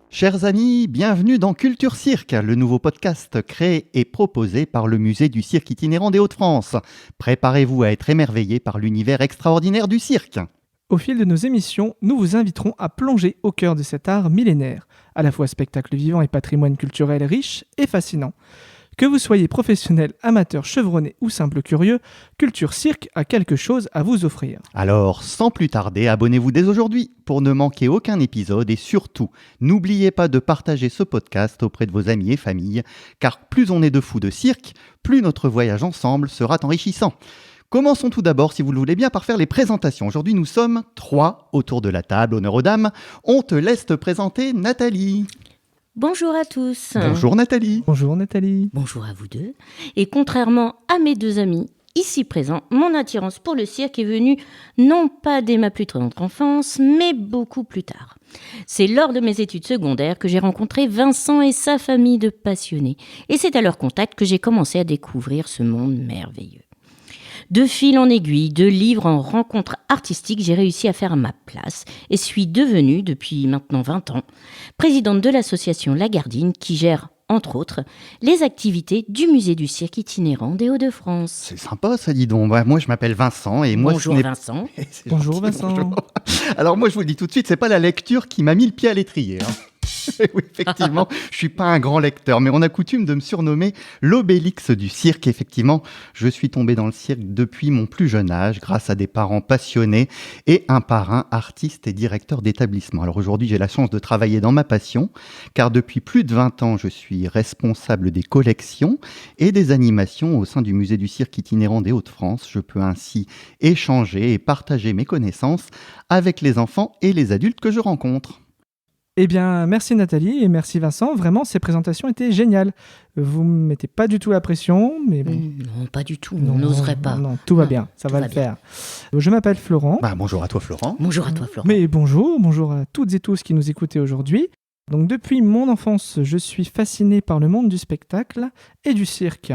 Chers amis, bienvenue dans Culture Cirque, le nouveau podcast créé et proposé par le musée du cirque itinérant des Hauts-de-France. Préparez-vous à être émerveillés par l'univers extraordinaire du cirque. Au fil de nos émissions, nous vous inviterons à plonger au cœur de cet art millénaire, à la fois spectacle vivant et patrimoine culturel riche et fascinant. Que vous soyez professionnel, amateur, chevronné ou simple curieux, Culture Cirque a quelque chose à vous offrir. Alors, sans plus tarder, abonnez-vous dès aujourd'hui pour ne manquer aucun épisode et surtout, n'oubliez pas de partager ce podcast auprès de vos amis et familles, car plus on est de fous de cirque, plus notre voyage ensemble sera enrichissant. Commençons tout d'abord, si vous le voulez bien, par faire les présentations. Aujourd'hui, nous sommes 3 autour de la table, honneur aux dames. On te laisse te présenter, Nathalie. Bonjour à tous. Bonjour Nathalie. Bonjour Nathalie. Bonjour à vous deux. Et contrairement à mes deux amis ici présents, mon attirance pour le cirque est venue non pas dès ma plus tendre enfance, mais beaucoup plus tard. C'est lors de mes études secondaires que j'ai rencontré Vincent et sa famille de passionnés. Et c'est à leur contact que j'ai commencé à découvrir ce monde merveilleux. De fil en aiguille, de livres en rencontres artistiques, j'ai réussi à faire ma place et suis devenue, depuis maintenant 20 ans, présidente de l'association Lagardine qui gère, entre autres, les activités du musée du cirque itinérant des Hauts-de-France. C'est sympa ça, dis donc. Moi, je m'appelle Vincent et moi... Bonjour Vincent. Bonjour gentil, Vincent. Bonjour. Alors moi, je vous le dis tout de suite, c'est pas la lecture qui m'a mis le pied à l'étrier. Oui, effectivement, je suis pas un grand lecteur, mais on a coutume de me surnommer l'Obélix du cirque. Effectivement, je suis tombé dans le cirque depuis mon plus jeune âge, grâce à des parents passionnés et un parrain artiste et directeur d'établissement. Alors aujourd'hui, j'ai la chance de travailler dans ma passion, car depuis plus de 20 ans, je suis responsable des collections et des animations au sein du musée du cirque itinérant des Hauts-de-France. Je peux ainsi échanger et partager mes connaissances avec les enfants et les adultes que je rencontre. Eh bien, merci Nathalie et merci Vincent. Vraiment, ces présentations étaient géniales. Vous ne me mettez pas du tout la pression, mais bon. Non, pas du tout, on n'oserait pas. Non, tout va bien, ça va le faire. Je m'appelle Florent. Bonjour à toi Florent. Bonjour à toi Florent. Mais bonjour à toutes et tous qui nous écoutez aujourd'hui. Donc depuis mon enfance, je suis fasciné par le monde du spectacle et du cirque.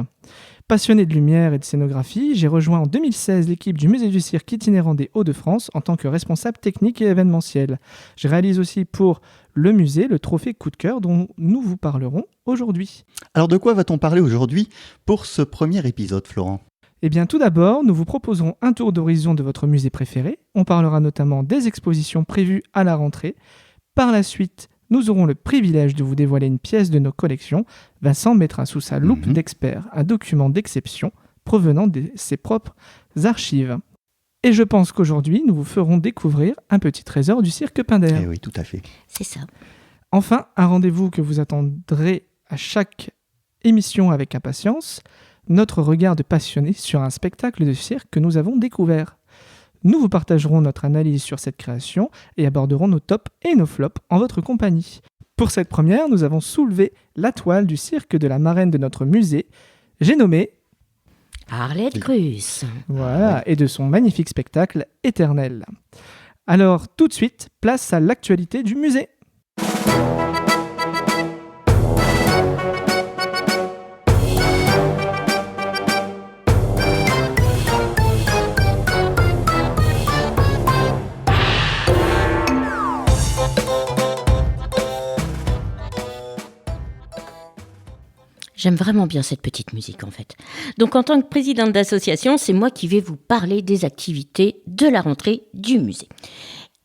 Passionné de lumière et de scénographie, j'ai rejoint en 2016 l'équipe du musée du cirque itinérant des Hauts-de-France en tant que responsable technique et événementiel. Je réalise aussi pour le musée le trophée coup de cœur dont nous vous parlerons aujourd'hui. Alors de quoi va-t-on parler aujourd'hui pour ce premier épisode, Florent ? Eh bien tout d'abord, nous vous proposerons un tour d'horizon de votre musée préféré. On parlera notamment des expositions prévues à la rentrée. Par la suite, nous aurons le privilège de vous dévoiler une pièce de nos collections. Vincent mettra sous sa loupe d'expert un document d'exception provenant de ses propres archives. Et je pense qu'aujourd'hui, nous vous ferons découvrir un petit trésor du cirque Pinder. Eh oui, tout à fait. C'est ça. Enfin, un rendez-vous que vous attendrez à chaque émission avec impatience, notre regard de passionné sur un spectacle de cirque que nous avons découvert. Nous vous partagerons notre analyse sur cette création et aborderons nos tops et nos flops en votre compagnie. Pour cette première, nous avons soulevé la toile du cirque de la marraine de notre musée. J'ai nommé Arlette Cruz. Voilà, et de son magnifique spectacle Éternel. Alors, tout de suite, place à l'actualité du musée. J'aime vraiment bien cette petite musique en fait. Donc en tant que présidente d'association, c'est moi qui vais vous parler des activités de la rentrée du musée.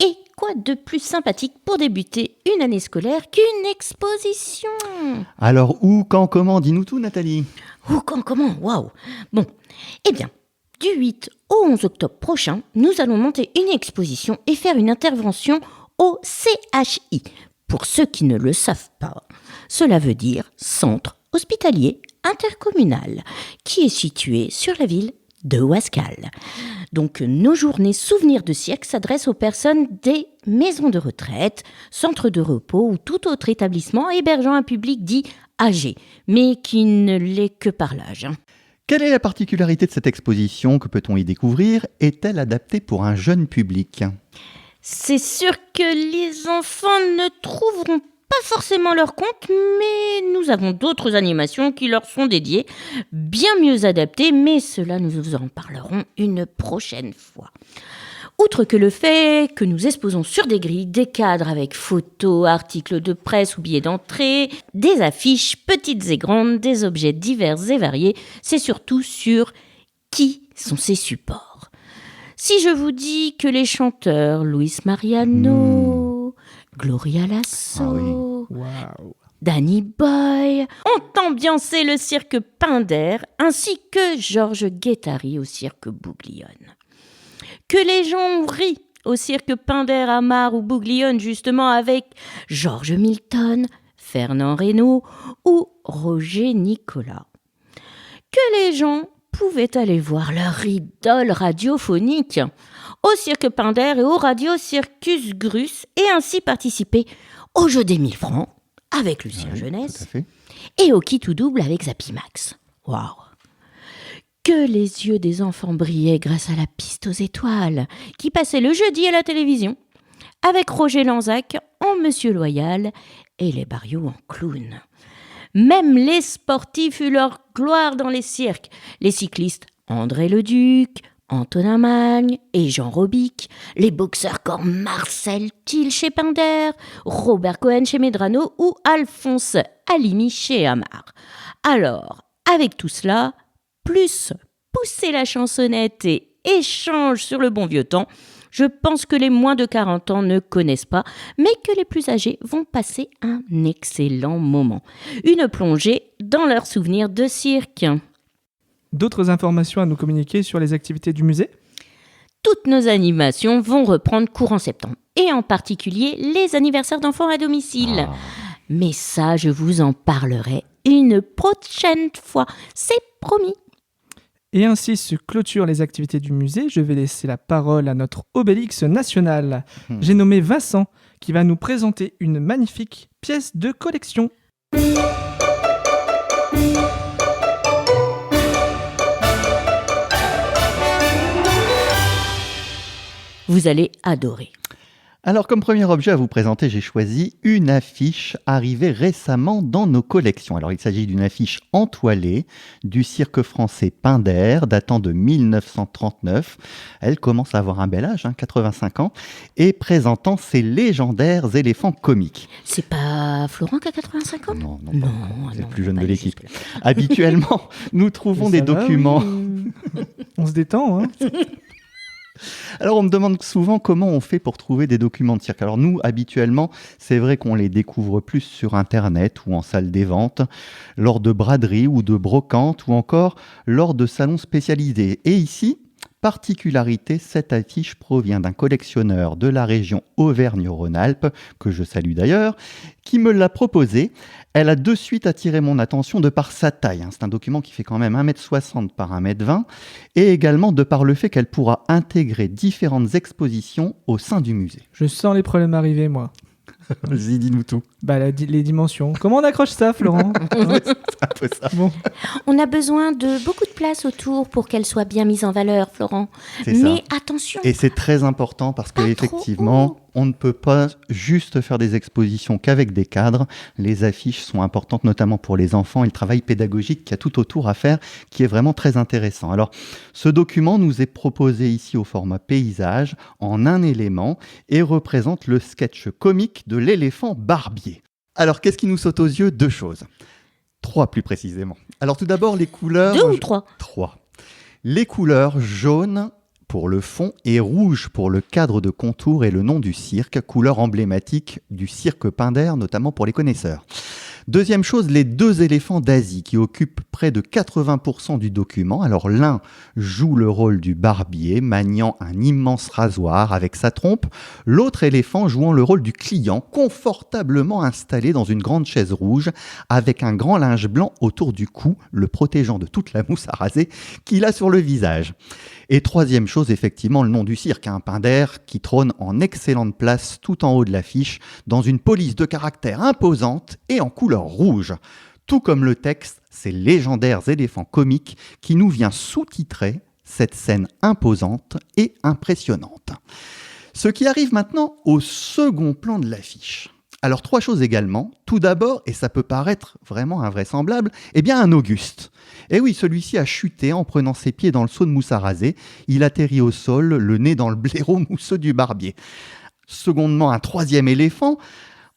Et quoi de plus sympathique pour débuter une année scolaire qu'une exposition ? Alors où, quand, comment ? Dis-nous tout Nathalie. Où, quand, comment ? Waouh ! Bon, eh bien, du 8 au 11 octobre prochain, nous allons monter une exposition et faire une intervention au CHI. Pour ceux qui ne le savent pas, cela veut dire Centre Hospitalier Intercommunal, qui est situé sur la ville de Wascal. Donc, nos journées souvenirs de cirque s'adressent aux personnes des maisons de retraite, centres de repos ou tout autre établissement hébergeant un public dit âgé, mais qui ne l'est que par l'âge. Quelle est la particularité de cette exposition? Que peut-on y découvrir? Est-elle adaptée pour un jeune public? C'est sûr que les enfants ne trouveront pas forcément leur compte, mais nous avons d'autres animations qui leur sont dédiées, bien mieux adaptées, mais cela nous vous en parlerons une prochaine fois. Outre que le fait que nous exposons sur des grilles des cadres avec photos, articles de presse ou billets d'entrée, des affiches petites et grandes, des objets divers et variés, c'est surtout sur qui sont ces supports. Si je vous dis que les chanteurs Luis Mariano, Gloria Lasso, Danny Boy ont ambiancé le cirque Pinder ainsi que Georges Guettari au cirque Bouglione. Que les gens rient au cirque Pinder, Amar ou Bouglione justement avec Georges Milton, Fernand Reynaud ou Roger Nicolas. Que les gens pouvaient aller voir leur idole radiophonique au cirque Pinder et au Radio Circus Grus et ainsi participer au jeu des 1000 francs avec Lucien Jeunesse et au kit ou double avec Zapimax. Waouh! Que les yeux des enfants brillaient grâce à la piste aux étoiles qui passait le jeudi à la télévision avec Roger Lanzac en Monsieur Loyal et les Barrios en clown. Même les sportifs eurent leur gloire dans les cirques. Les cyclistes André Leduc, Antonin Magne et Jean Robic, les boxeurs comme Marcel Thiel chez Pinder, Robert Cohen chez Medrano ou Alphonse Halimi chez Amar. Alors, avec tout cela, plus pousser la chansonnette et échange sur le bon vieux temps, je pense que les moins de 40 ans ne connaissent pas, mais que les plus âgés vont passer un excellent moment. Une plongée dans leurs souvenirs de cirque. D'autres informations à nous communiquer sur les activités du musée? Toutes nos animations vont reprendre courant septembre, et en particulier les anniversaires d'enfants à domicile. Mais ça, je vous en parlerai une prochaine fois, c'est promis. Et ainsi se clôturent les activités du musée. Je vais laisser la parole à notre Obélix national. J'ai nommé Vincent, qui va nous présenter une magnifique pièce de collection. Vous allez adorer. Alors, comme premier objet à vous présenter, j'ai choisi une affiche arrivée récemment dans nos collections. Alors, il s'agit d'une affiche entoilée du cirque français Pinder, datant de 1939. Elle commence à avoir un bel âge, 85 ans, et présentant ses légendaires éléphants comiques. C'est pas Florent qui a 85 ans? Non, c'est le plus jeune de l'équipe. Habituellement, nous trouvons des documents... On se détend, hein. Alors, on me demande souvent comment on fait pour trouver des documents de cirque. Alors nous, habituellement, c'est vrai qu'on les découvre plus sur Internet ou en salle des ventes, lors de braderies ou de brocantes ou encore lors de salons spécialisés. Et ici, particularité, cette affiche provient d'un collectionneur de la région Auvergne-Rhône-Alpes, que je salue d'ailleurs, qui me l'a proposé. Elle a de suite attiré mon attention de par sa taille. C'est un document qui fait quand même 1,60 m par 1,20 m et également de par le fait qu'elle pourra intégrer différentes expositions au sein du musée. Je sens les problèmes arriver, moi. Vas-y, dis-nous tout. Les dimensions. Comment on accroche ça, Florent? C'est un peu ça. Bon. On a besoin de beaucoup de place autour pour qu'elle soit bien mise en valeur, Florent. Mais attention. Et c'est très important parce qu'effectivement, on ne peut pas juste faire des expositions qu'avec des cadres. Les affiches sont importantes, notamment pour les enfants, et le travail pédagogique qu'il y a tout autour à faire, qui est vraiment très intéressant. Alors, ce document nous est proposé ici au format paysage, en un élément, et représente le sketch comique de l'éléphant Barbier. Alors, qu'est-ce qui nous saute aux yeux? Deux choses. Trois, plus précisément. Alors, tout d'abord, les couleurs... Deux ou trois? Trois. Les couleurs jaune pour le fond et rouge pour le cadre de contour et le nom du cirque, couleur emblématique du cirque Pinder, notamment pour les connaisseurs. Deuxième chose, les 2 éléphants d'Asie qui occupent près de 80% du document. Alors l'un joue le rôle du barbier, maniant un immense rasoir avec sa trompe. L'autre éléphant jouant le rôle du client, confortablement installé dans une grande chaise rouge, avec un grand linge blanc autour du cou, le protégeant de toute la mousse à raser qu'il a sur le visage. Et troisième chose, effectivement, le nom du cirque, un Pinder qui trône en excellente place tout en haut de l'affiche, dans une police de caractère imposante et en couleur rouge. Tout comme le texte, ces légendaires éléphants comiques qui nous vient sous-titrer cette scène imposante et impressionnante. Ce qui arrive maintenant au second plan de l'affiche. Alors 3 choses également. Tout d'abord, et ça peut paraître vraiment invraisemblable, eh bien un Auguste. Et oui, celui-ci a chuté en prenant ses pieds dans le seau de mousse à raser. Il atterrit au sol, le nez dans le blaireau mousseux du barbier. Secondement, un 3e éléphant,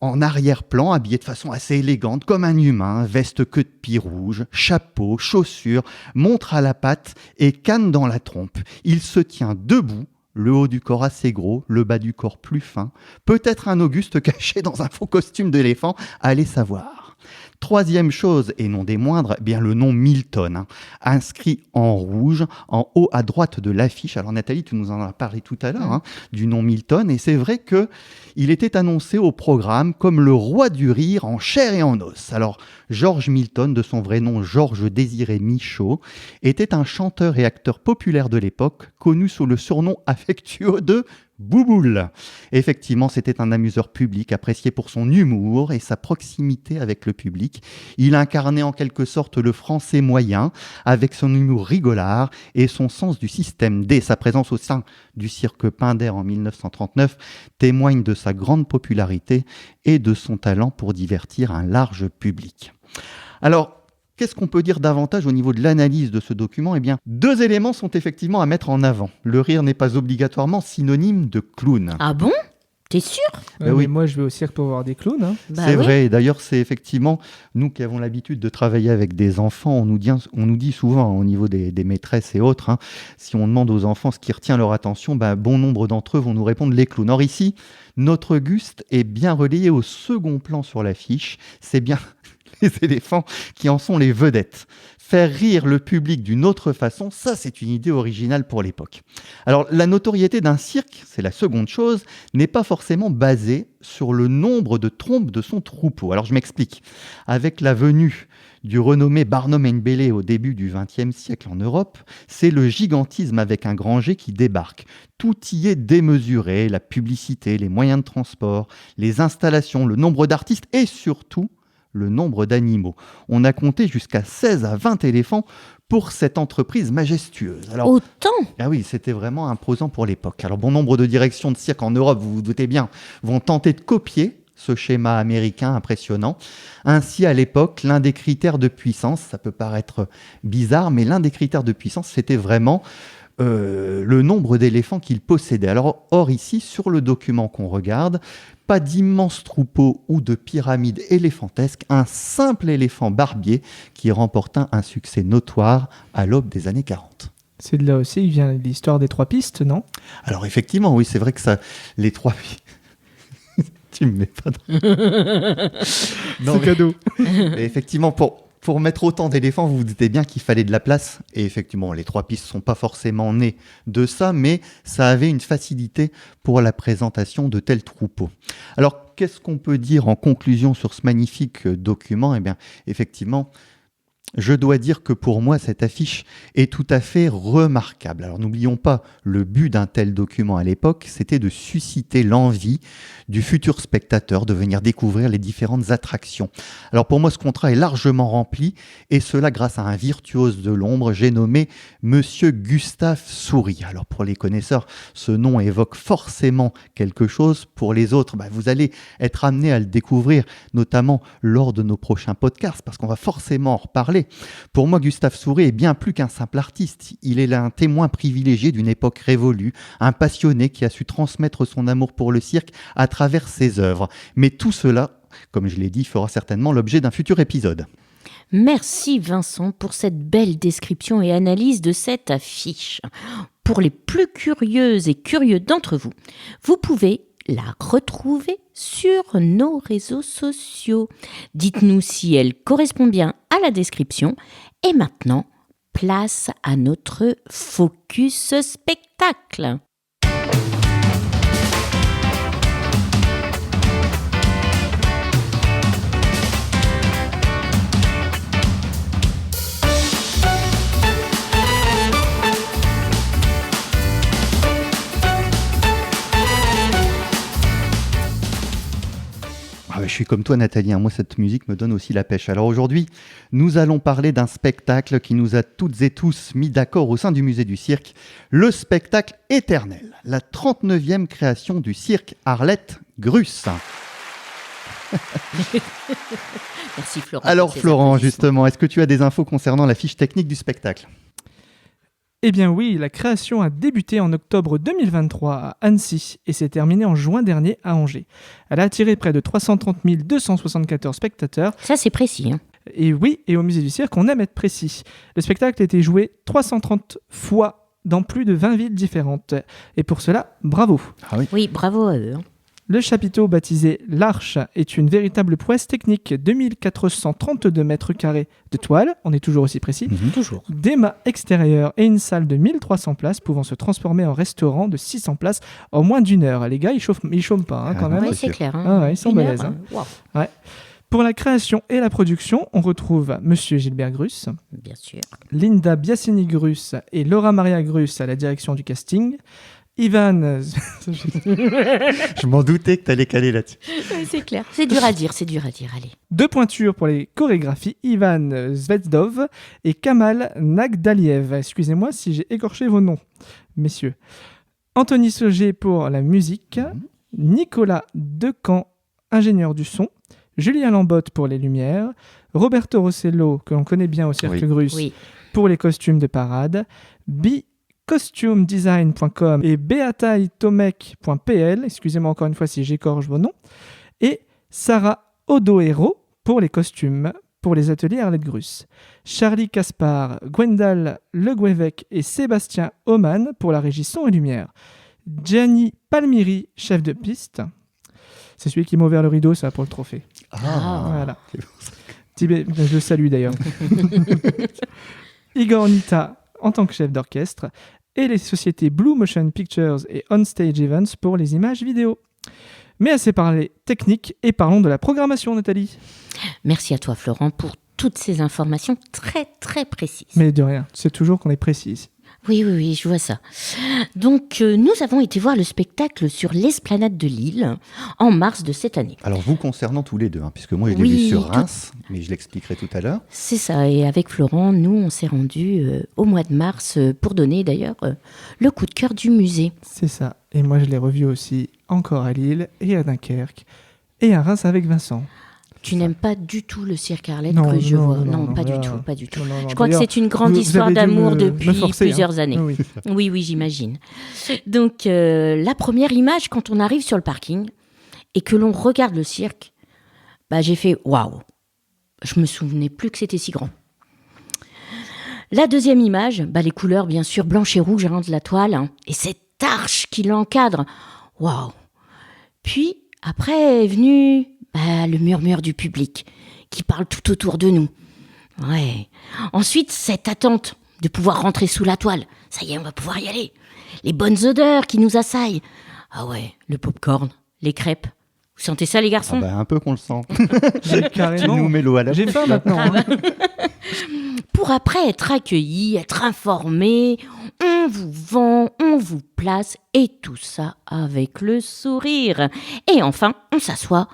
en arrière-plan, habillé de façon assez élégante, comme un humain, veste queue de pie rouge, chapeau, chaussures, montre à la patte et canne dans la trompe. Il se tient debout, le haut du corps assez gros, le bas du corps plus fin. Peut-être un Auguste caché dans un faux costume d'éléphant, allez savoir. Troisième chose, et non des moindres, eh bien le nom Milton, inscrit en rouge, en haut à droite de l'affiche. Alors Nathalie, tu nous en as parlé tout à l'heure, du nom Milton, et c'est vrai qu'il était annoncé au programme comme le roi du rire en chair et en os. Alors George Milton, de son vrai nom Georges Désiré Michaud, était un chanteur et acteur populaire de l'époque, connu sous le surnom affectueux de Bouboule. Effectivement, c'était un amuseur public apprécié pour son humour et sa proximité avec le public. Il incarnait en quelque sorte le français moyen avec son humour rigolard et son sens du système D. Sa présence au sein du cirque Pinder en 1939 témoigne de sa grande popularité et de son talent pour divertir un large public. Alors, qu'est-ce qu'on peut dire davantage au niveau de l'analyse de ce document ? Eh bien, 2 éléments sont effectivement à mettre en avant. Le rire n'est pas obligatoirement synonyme de clown. Ah bon ? T'es sûr ? Ouais, oui. mais moi, je vais au cirque pour voir des clowns. Hein. Bah c'est oui. vrai. D'ailleurs, c'est effectivement, nous qui avons l'habitude de travailler avec des enfants, on nous dit souvent au niveau des maîtresses et autres, si on demande aux enfants ce qui retient leur attention, bon nombre d'entre eux vont nous répondre les clowns. Or ici, notre Auguste est bien relayé au second plan sur l'affiche. C'est bien les éléphants qui en sont les vedettes. Faire rire le public d'une autre façon, ça c'est une idée originale pour l'époque. Alors la notoriété d'un cirque, c'est la seconde chose, n'est pas forcément basée sur le nombre de trompes de son troupeau. Alors je m'explique. Avec la venue du renommé Barnum & Bailey au début du XXe siècle en Europe, c'est le gigantisme avec un grand G qui débarque. Tout y est démesuré, la publicité, les moyens de transport, les installations, le nombre d'artistes et surtout le nombre d'animaux. On a compté jusqu'à 16 à 20 éléphants pour cette entreprise majestueuse. Alors, Autant ? ah oui, c'était vraiment imposant pour l'époque. Alors bon nombre de directions de cirque en Europe, vous vous doutez bien, vont tenter de copier ce schéma américain impressionnant. Ainsi, à l'époque, l'un des critères de puissance, ça peut paraître bizarre, mais l'un des critères de puissance, c'était vraiment le nombre d'éléphants qu'il possédait. Alors, or ici, sur le document qu'on regarde, pas d'immenses troupeaux ou de pyramides éléphantesques, un simple éléphant barbier qui remporta un succès notoire à l'aube des années 40. C'est de là aussi, il vient l'histoire des 3 pistes, non ? Alors effectivement, oui, c'est vrai que ça, les 3... tu me mets pas dans... C'est cadeau. Et effectivement, pour mettre autant d'éléphants, vous vous doutez bien qu'il fallait de la place. Et effectivement, les 3 pistes ne sont pas forcément nées de ça, mais ça avait une facilité pour la présentation de tels troupeaux. Alors, qu'est-ce qu'on peut dire en conclusion sur ce magnifique document ? Eh bien, effectivement, je dois dire que pour moi, cette affiche est tout à fait remarquable. Alors n'oublions pas, le but d'un tel document à l'époque, c'était de susciter l'envie du futur spectateur de venir découvrir les différentes attractions. Alors pour moi, ce contrat est largement rempli, et cela grâce à un virtuose de l'ombre, j'ai nommé Monsieur Gustave Soury. Alors pour les connaisseurs, ce nom évoque forcément quelque chose. Pour les autres, vous allez être amenés à le découvrir, notamment lors de nos prochains podcasts, parce qu'on va forcément en reparler. Pour moi, Gustave Soury est bien plus qu'un simple artiste. Il est un témoin privilégié d'une époque révolue, un passionné qui a su transmettre son amour pour le cirque à travers ses œuvres. Mais tout cela, comme je l'ai dit, fera certainement l'objet d'un futur épisode. Merci Vincent pour cette belle description et analyse de cette affiche. Pour les plus curieuses et curieux d'entre vous, vous pouvez la retrouver sur nos réseaux sociaux. Dites-nous si elle correspond bien à la description. Et maintenant, place à notre focus spectacle. Je suis comme toi, Nathalie, hein. Moi, cette musique me donne aussi la pêche. Alors aujourd'hui, nous allons parler d'un spectacle qui nous a toutes et tous mis d'accord au sein du musée du cirque, le spectacle éternel, la 39e création du cirque Arlette Gruss. Merci Florent. Alors Florent, justement, est-ce que tu as des infos concernant la fiche technique du spectacle ? Eh bien oui, la création a débuté en octobre 2023 à Annecy et s'est terminée en juin dernier à Angers. Elle a attiré près de 330 274 spectateurs. Ça, c'est précis. Hein. Et oui, et au musée du cirque, on aime être précis. Le spectacle a été joué 330 fois dans plus de 20 villes différentes. Et pour cela, bravo. Ah oui. Oui, bravo à eux. Hein. Le chapiteau baptisé l'Arche est une véritable prouesse technique. 2432 mètres carrés de toile, on est toujours aussi précis, Toujours. des mâts extérieurs et une salle de 1300 places pouvant se transformer en restaurant de 600 places en moins d'une heure. Les gars, ils chôment pas hein, quand même. Oui, c'est c'est sûr. clair. Hein. Ah ouais, ils sont Une balèzes. heure, Hein. Wow. Pour la création et la production, on retrouve Monsieur Gilbert Gruss, Bien sûr. Linda Biasini-Gruss et Laura Maria Gruss à la direction du casting, Ivan... Je m'en doutais que tu allais caler là-dessus. C'est clair. C'est dur à dire, allez. Deux pointures pour les chorégraphies, Ivan Zvezdov et Kamal Nagdaliev. Excusez-moi si j'ai écorché vos noms, messieurs. Anthony Sauger pour la musique, Nicolas Decamp, ingénieur du son, Julien Lambotte pour les lumières, Roberto Rossello, que l'on connaît bien au Cirque Gruss, Oui. pour les costumes de parade, costumedesign.com et beataitomek.pl, excusez-moi encore une fois si j'écorche vos noms, et Sarah Odoero pour les costumes pour les ateliers Arlette Gruss. Charlie Caspar, Gwendal Le Guévec et Sébastien Oman pour la régie son et lumière. Gianni Palmiri, chef de piste. C'est celui qui m'a ouvert le rideau, ça, pour le trophée. Voilà. Je le salue d'ailleurs. Igor Nita en tant que chef d'orchestre et les sociétés Blue Motion Pictures et Onstage Events pour les images vidéo. Mais assez parlé technique et parlons de la programmation, Nathalie. Merci à toi, Florent, pour toutes ces informations très, très précises. Mais de rien, c'est toujours qu'on est précise. Oui, je vois ça. Donc, nous avons été voir le spectacle sur l'esplanade de Lille en mars de cette année. Alors vous concernant tous les deux, hein, puisque moi je l'ai Oui, vu sur tout- Reims, mais je l'expliquerai tout à l'heure. C'est ça, et avec Florent, nous, on s'est rendus au mois de mars pour donner d'ailleurs le coup de cœur du musée. C'est ça. Et moi, je l'ai revu aussi encore à Lille et à Dunkerque et à Reims avec Vincent. Tu n'aimes pas du tout le cirque Arlette Non, que je non, vois. non, Non, pas voilà. du tout, pas du tout. Non, non, Je crois que d'ailleurs, c'est une grande vous histoire avez dû d'amour me depuis forcer, plusieurs hein. années. Oui. Oui, j'imagine. Donc, la première image, quand on arrive sur le parking et que l'on regarde le cirque, j'ai fait « waouh ». Je me souvenais plus que c'était si grand. La deuxième image, les couleurs, bien sûr, blanche et rouge de la toile, hein, et cette arche qui l'encadre. Waouh. Puis, après est venu le murmure du public qui parle tout autour de nous. Ouais. Ensuite, cette attente de pouvoir rentrer sous la toile. Ça y est, on va pouvoir y aller. Les bonnes odeurs qui nous assaillent. Ah ouais, le popcorn, les crêpes. Vous sentez ça, les garçons ? Un peu qu'on le sent. J'ai Tu carrément... nous mets l'eau à la J'ai bouche, faim là. maintenant. hein. Pour après être accueilli, être informé, on vous vend, on vous place, et tout ça avec le sourire. Et enfin, on s'assoit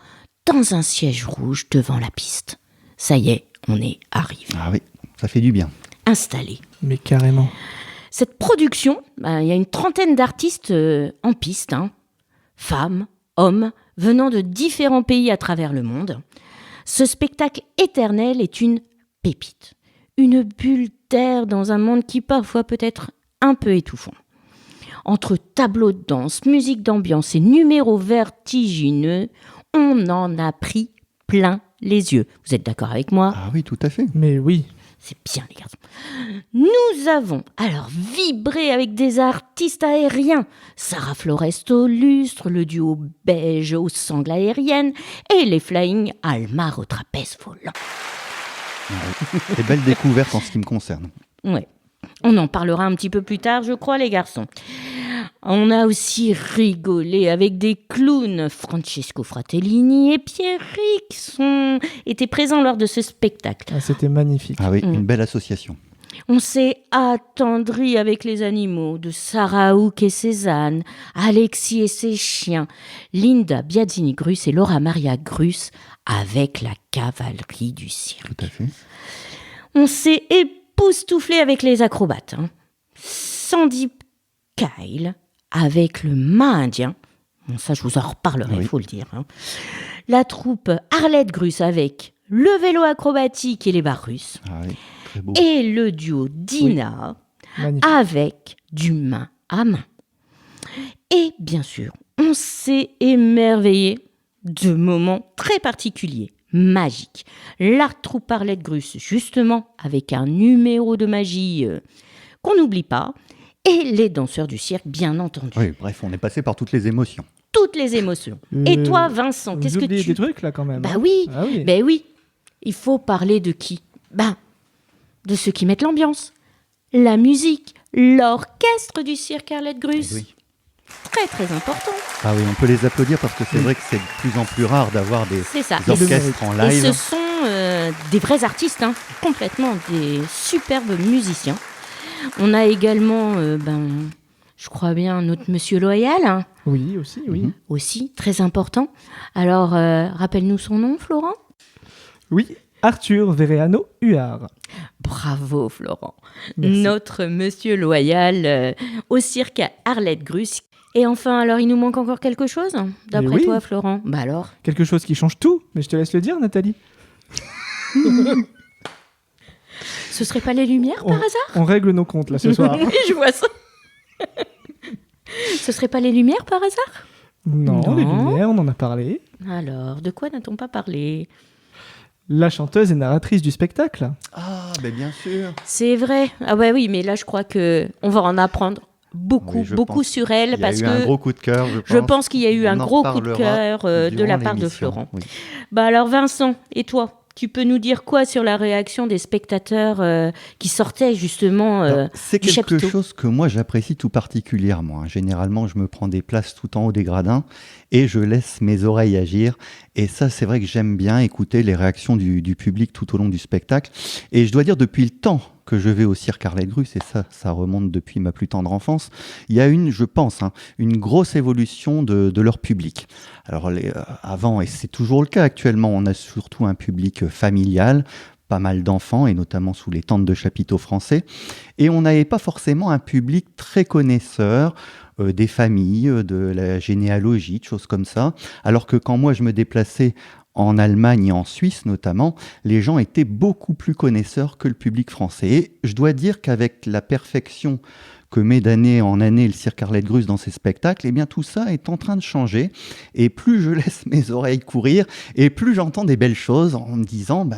dans un siège rouge devant la piste. Ça y est, on est arrivé, Ah oui, ça fait du bien. installé. Mais carrément. Cette production, il y a une 30aine d'artistes en piste, hein. Femmes, hommes, venant de différents pays à travers le monde. Ce spectacle éternel est une pépite, une bulle d'air dans un monde qui parfois peut être un peu étouffant. Entre tableaux de danse, musique d'ambiance et numéros vertigineux, on en a pris plein les yeux. Vous êtes d'accord avec moi ? Ah oui, tout à fait. Mais oui. C'est bien les garçons. Nous avons alors vibré avec des artistes aériens. Sarah Florest au lustre, le duo beige aux sangles aériennes et les Flying Almar au trapèze volant. Des belles découvertes en ce qui me concerne. Ouais. On en parlera un petit peu plus tard, je crois, les garçons. On a aussi rigolé avec des clowns. Francesco Fratellini et Pierrick étaient présents lors de ce spectacle. Ah, c'était magnifique. Ah oui, une belle association. On s'est attendri avec les animaux de Sarah Hook et Cézanne, Alexis et ses chiens, Linda Biazzini-Grus et Laura Maria Grus avec la cavalerie du cirque. Tout à fait. On s'est époustouflé avec les acrobates. Sandy Kyle avec le mât indien. Bon, ça, je vous en reparlerai, il faut le dire. La troupe Arlette Grus avec le vélo acrobatique et les barres russes. Ah oui, très beau. Et le duo Dina avec du main à main. Et bien sûr, on s'est émerveillé de moments très particuliers, magiques. La troupe Arlette Grus, justement, avec un numéro de magie qu'on n'oublie pas. Et les danseurs du cirque, bien entendu. Oui, bref, on est passé par toutes les émotions. Toutes les émotions. Et toi, Vincent, qu'est-ce que Vous oubliez tu... des trucs, là, quand même. Bah oui, Ah oui. ben oui. Il faut parler de qui? De ceux qui mettent l'ambiance. La musique, l'orchestre du cirque Arlette Grus. Oui. Très, très important. Ah oui, on peut les applaudir parce que c'est vrai que c'est de plus en plus rare d'avoir des C'est ça. orchestres en Et live. ce sont des vrais artistes, complètement des superbes musiciens. On a également, je crois bien, notre Monsieur Loyal, Oui, aussi, oui. aussi, très important. Alors, rappelle-nous son nom, Florent? Oui, Arthur Verreano Huard. Bravo, Florent. Merci. Notre Monsieur Loyal au cirque Arlette Grus. Et enfin, alors, il nous manque encore quelque chose, d'après oui. toi, Florent? Bah alors? Quelque chose qui change tout, mais je te laisse le dire, Nathalie. Ce serait pas les lumières, par hasard? On règle nos comptes, là, ce soir. Oui, je vois ça. Ce serait pas les lumières, par hasard? Non, Non. les lumières, on en a parlé. Alors, de quoi n'a-t-on pas parlé? La chanteuse et narratrice du spectacle. Ah, ben bien sûr. C'est vrai. Ah bah oui, mais là, je crois que on va en apprendre beaucoup, Oui, je beaucoup pense sur elle, Il y a parce eu un que gros coup de cœur, je pense qu'il y a eu On un en gros coup de reparlera cœur de durant la part de l'émission. Florent. Oui. Bah alors, Vincent, et toi? Tu peux nous dire quoi sur la réaction des spectateurs qui sortaient justement Alors, c'est du quelque chapiteau? chose que moi j'apprécie tout particulièrement. Généralement, je me prends des places tout en haut des gradins et je laisse mes oreilles agir. Et ça, c'est vrai que j'aime bien écouter les réactions du public tout au long du spectacle. Et je dois dire, depuis le temps que je vais au cirque Arlette Grus, et ça remonte depuis ma plus tendre enfance, il y a je pense, une grosse évolution de leur public. Alors avant, et c'est toujours le cas actuellement, on a surtout un public familial, pas mal d'enfants, et notamment sous les tentes de chapiteaux français. Et on n'avait pas forcément un public très connaisseur des familles, de la généalogie, de choses comme ça. Alors que quand moi je me déplaçais en Allemagne et en Suisse notamment, les gens étaient beaucoup plus connaisseurs que le public français. Et je dois dire qu'avec la perfection que met d'année en année le cirque Arlette Grus dans ses spectacles, eh bien tout ça est en train de changer. Et plus je laisse mes oreilles courir, et plus j'entends des belles choses en me disant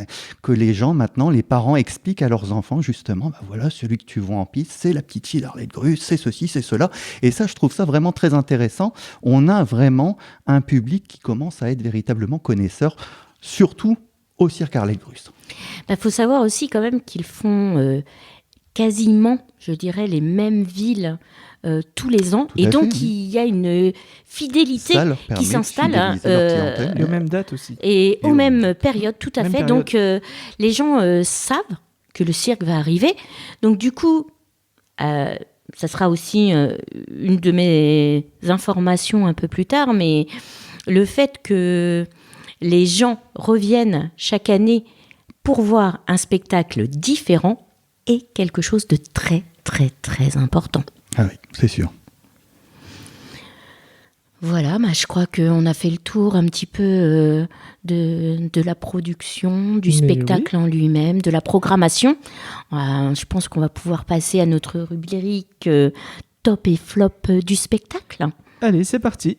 que les gens maintenant, les parents expliquent à leurs enfants justement, voilà, celui que tu vois en piste, c'est la petite fille d'Arlette Grus, c'est ceci, c'est cela. Et ça, je trouve ça vraiment très intéressant. On a vraiment un public qui commence à être véritablement connaisseur, surtout au cirque Arlette Grus. Faut savoir aussi quand même qu'ils font quasiment, je dirais, les mêmes villes tous les ans. Tout à Et donc, fait, oui. il y a une fidélité Ça leur permet qui de s'installe. fidéliser leur clientèle. Et aux mêmes dates aussi. Et aux aux mêmes périodes, tout à Même fait. période. Donc, les gens savent que le cirque va arriver. Donc, du coup, ça sera aussi une de mes informations un peu plus tard, mais le fait que les gens reviennent chaque année pour voir un spectacle différent est quelque chose de très, très, très important. Ah oui, c'est sûr. Voilà, je crois qu'on a fait le tour un petit peu de la production, du Mais spectacle en lui-même, de la programmation. Je pense qu'on va pouvoir passer à notre rubrique top et flop du spectacle. Allez, c'est parti.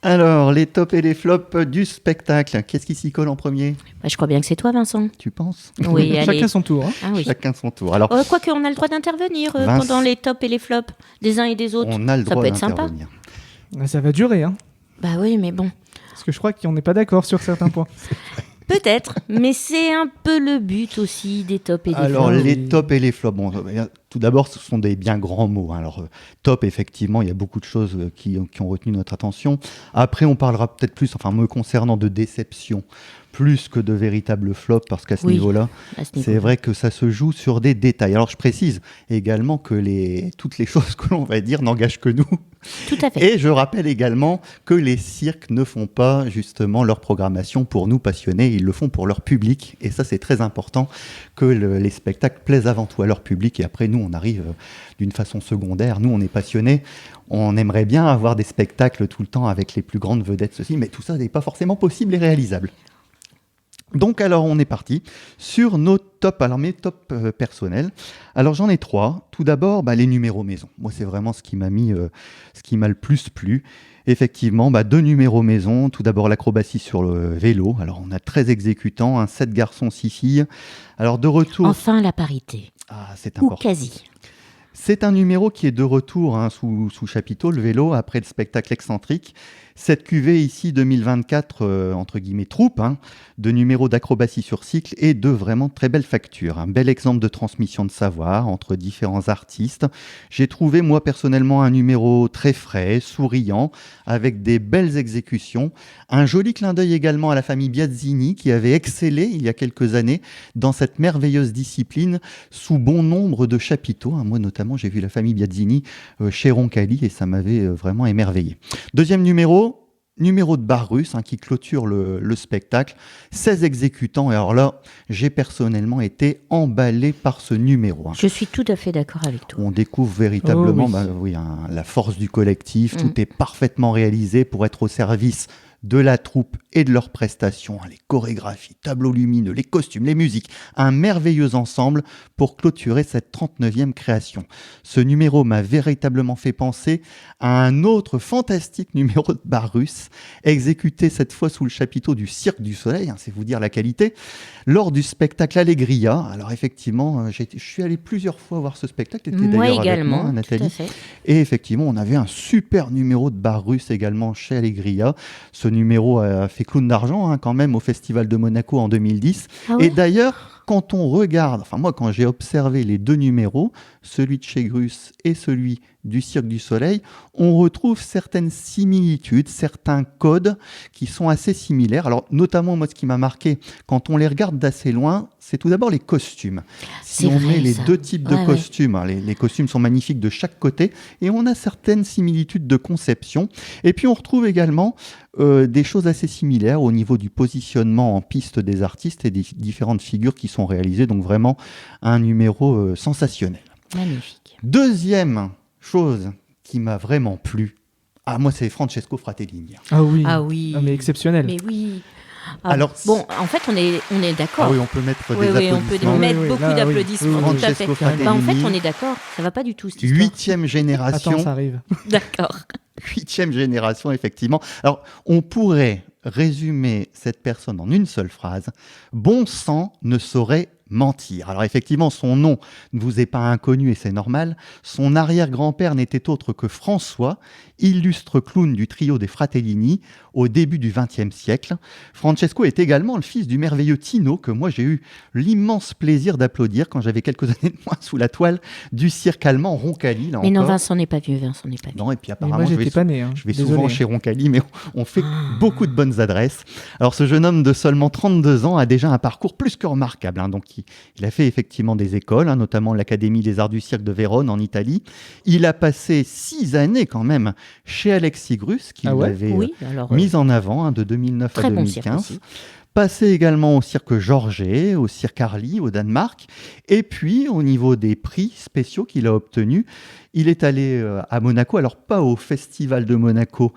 Alors, les tops et les flops du spectacle. Qu'est-ce qui s'y colle en premier, Bah, je crois bien que c'est toi, Vincent. tu penses? Oui, allez. Chacun son tour. Hein. Ah oui. Chacun son tour. Alors, Quoique, on a le droit d'intervenir Vince- pendant les tops et les flops des uns et des autres. on a le Ça droit peut être sympa. d'intervenir. Ça va durer, hein, Bah oui, mais bon. parce que je crois qu'on n'est pas d'accord sur certains points. Peut-être, mais c'est un peu le but aussi des tops et des Alors, flops. les oui. tops et les flops. Bon, tout d'abord, ce sont des bien grands mots. Hein. Alors, top, effectivement, il y a beaucoup de choses qui ont retenu notre attention. Après, on parlera peut-être plus, enfin, me concernant, de déception, plus que de véritables flops, parce qu'à ce Oui, niveau-là, à ce c'est niveau. vrai que ça se joue sur des détails. Alors, je précise également que toutes les choses que l'on va dire n'engagent que nous. Tout à fait. Et je rappelle également que les cirques ne font pas justement leur programmation pour nous passionnés, ils le font pour leur public. Et ça, c'est très important que les spectacles plaisent avant tout à leur public. Et après, nous, on arrive d'une façon secondaire. Nous, on est passionnés. On aimerait bien avoir des spectacles tout le temps avec les plus grandes vedettes, ceci, mais tout ça n'est pas forcément possible et réalisable. Donc alors on est parti sur nos tops, alors mes tops personnels. Alors j'en ai 3. Tout d'abord les numéros maison. Moi c'est vraiment ce qui m'a le plus plu. Effectivement 2 numéros maison. Tout d'abord l'acrobatie sur le vélo. Alors on a 13 exécutants, 7 garçons, 6 filles. Alors de retour... Enfin, la parité. c'est Ou important. quasi. C'est un numéro qui est de retour sous chapiteau, le vélo, après le spectacle excentrique. Cette cuvée ici 2024, entre guillemets troupe, de numéros d'acrobatie sur cycle et de vraiment très belles factures. Un bel exemple de transmission de savoir entre différents artistes. J'ai trouvé moi personnellement un numéro très frais, souriant, avec des belles exécutions. Un joli clin d'œil également à la famille Biazzini qui avait excellé il y a quelques années dans cette merveilleuse discipline sous bon nombre de chapiteaux. Moi notamment j'ai vu la famille Biazzini chez Roncalli et ça m'avait vraiment émerveillé. Deuxième numéro de bar russe qui clôture le spectacle. 16 exécutants. Et alors là, j'ai personnellement été emballé par ce numéro. Je suis tout à fait d'accord avec toi. On découvre véritablement Oh la force du collectif. Tout est parfaitement réalisé pour être au service de la troupe et de leurs prestations, les chorégraphies, tableaux lumineux, les costumes, les musiques, un merveilleux ensemble pour clôturer cette 39e création. Ce numéro m'a véritablement fait penser à un autre fantastique numéro de bar russe, exécuté cette fois sous le chapiteau du Cirque du Soleil, c'est vous dire la qualité, lors du spectacle Allegria. Alors effectivement, je suis allé plusieurs fois voir ce spectacle, était Moi d'ailleurs également, avec moi, Nathalie. tout à fait. Et effectivement, on avait un super numéro de bar russe également chez Allegria. Ce numéro a fait clown d'argent quand même au Festival de Monaco en 2010. Ah ouais Et d'ailleurs, quand on regarde, moi quand j'ai observé les 2 numéros, celui de chez Grus et celui du Cirque du Soleil, on retrouve certaines similitudes, certains codes qui sont assez similaires. Alors notamment, moi ce qui m'a marqué, quand on les regarde d'assez loin, c'est tout d'abord les costumes. Si C'est on vrai, met les ça. 2 types de Ouais, costumes, les costumes sont magnifiques de chaque côté, et on a certaines similitudes de conception. Et puis on retrouve également des choses assez similaires au niveau du positionnement en piste des artistes et des différentes figures qui sont réalisées. Donc vraiment un numéro sensationnel. Magnifique. Deuxième chose qui m'a vraiment plu, moi c'est Francesco Fratellini. Ah oui. Ah oui. Ah, mais exceptionnel. Mais oui. Alors, bon, en fait, on est d'accord. Ah oui, on peut mettre Oui, des on peut applaudissements. mettre Oui, beaucoup là, oui. d'applaudissements, Oui, tout à fait. Francesco Fratellini. En fait, on est d'accord. Ça va pas du tout, cette histoire. 8e génération. Attends, ça arrive. D'accord. 8e génération, effectivement. Alors, on pourrait résumer cette personne en une seule phrase. Bon sang ne saurait mentir. Alors effectivement, son nom ne vous est pas inconnu et c'est normal. Son arrière-grand-père n'était autre que François, illustre clown du trio des Fratellini au début du XXe siècle. Francesco est également le fils du merveilleux Tino que moi j'ai eu l'immense plaisir d'applaudir quand j'avais quelques années de moins sous la toile du cirque allemand Roncalli. Mais non, Vincent n'est pas vieux. Vincent n'est pas vieux. Non, et puis Mais apparemment, moi, j'étais pas né. je vais Désolé. souvent chez Roncalli, mais on fait beaucoup de bonnes adresses. Alors, ce jeune homme de seulement 32 ans a déjà un parcours plus que remarquable. Donc, il a fait effectivement des écoles, notamment l'Académie des Arts du Cirque de Vérone en Italie. Il a passé 6 années quand même chez Alexis Grus, qui l'avait mis en avant de 2009 à 2015. Passé également au cirque Georget, au cirque Arly, au Danemark. Et puis, au niveau des prix spéciaux qu'il a obtenus, il est allé à Monaco, alors pas au Festival de Monaco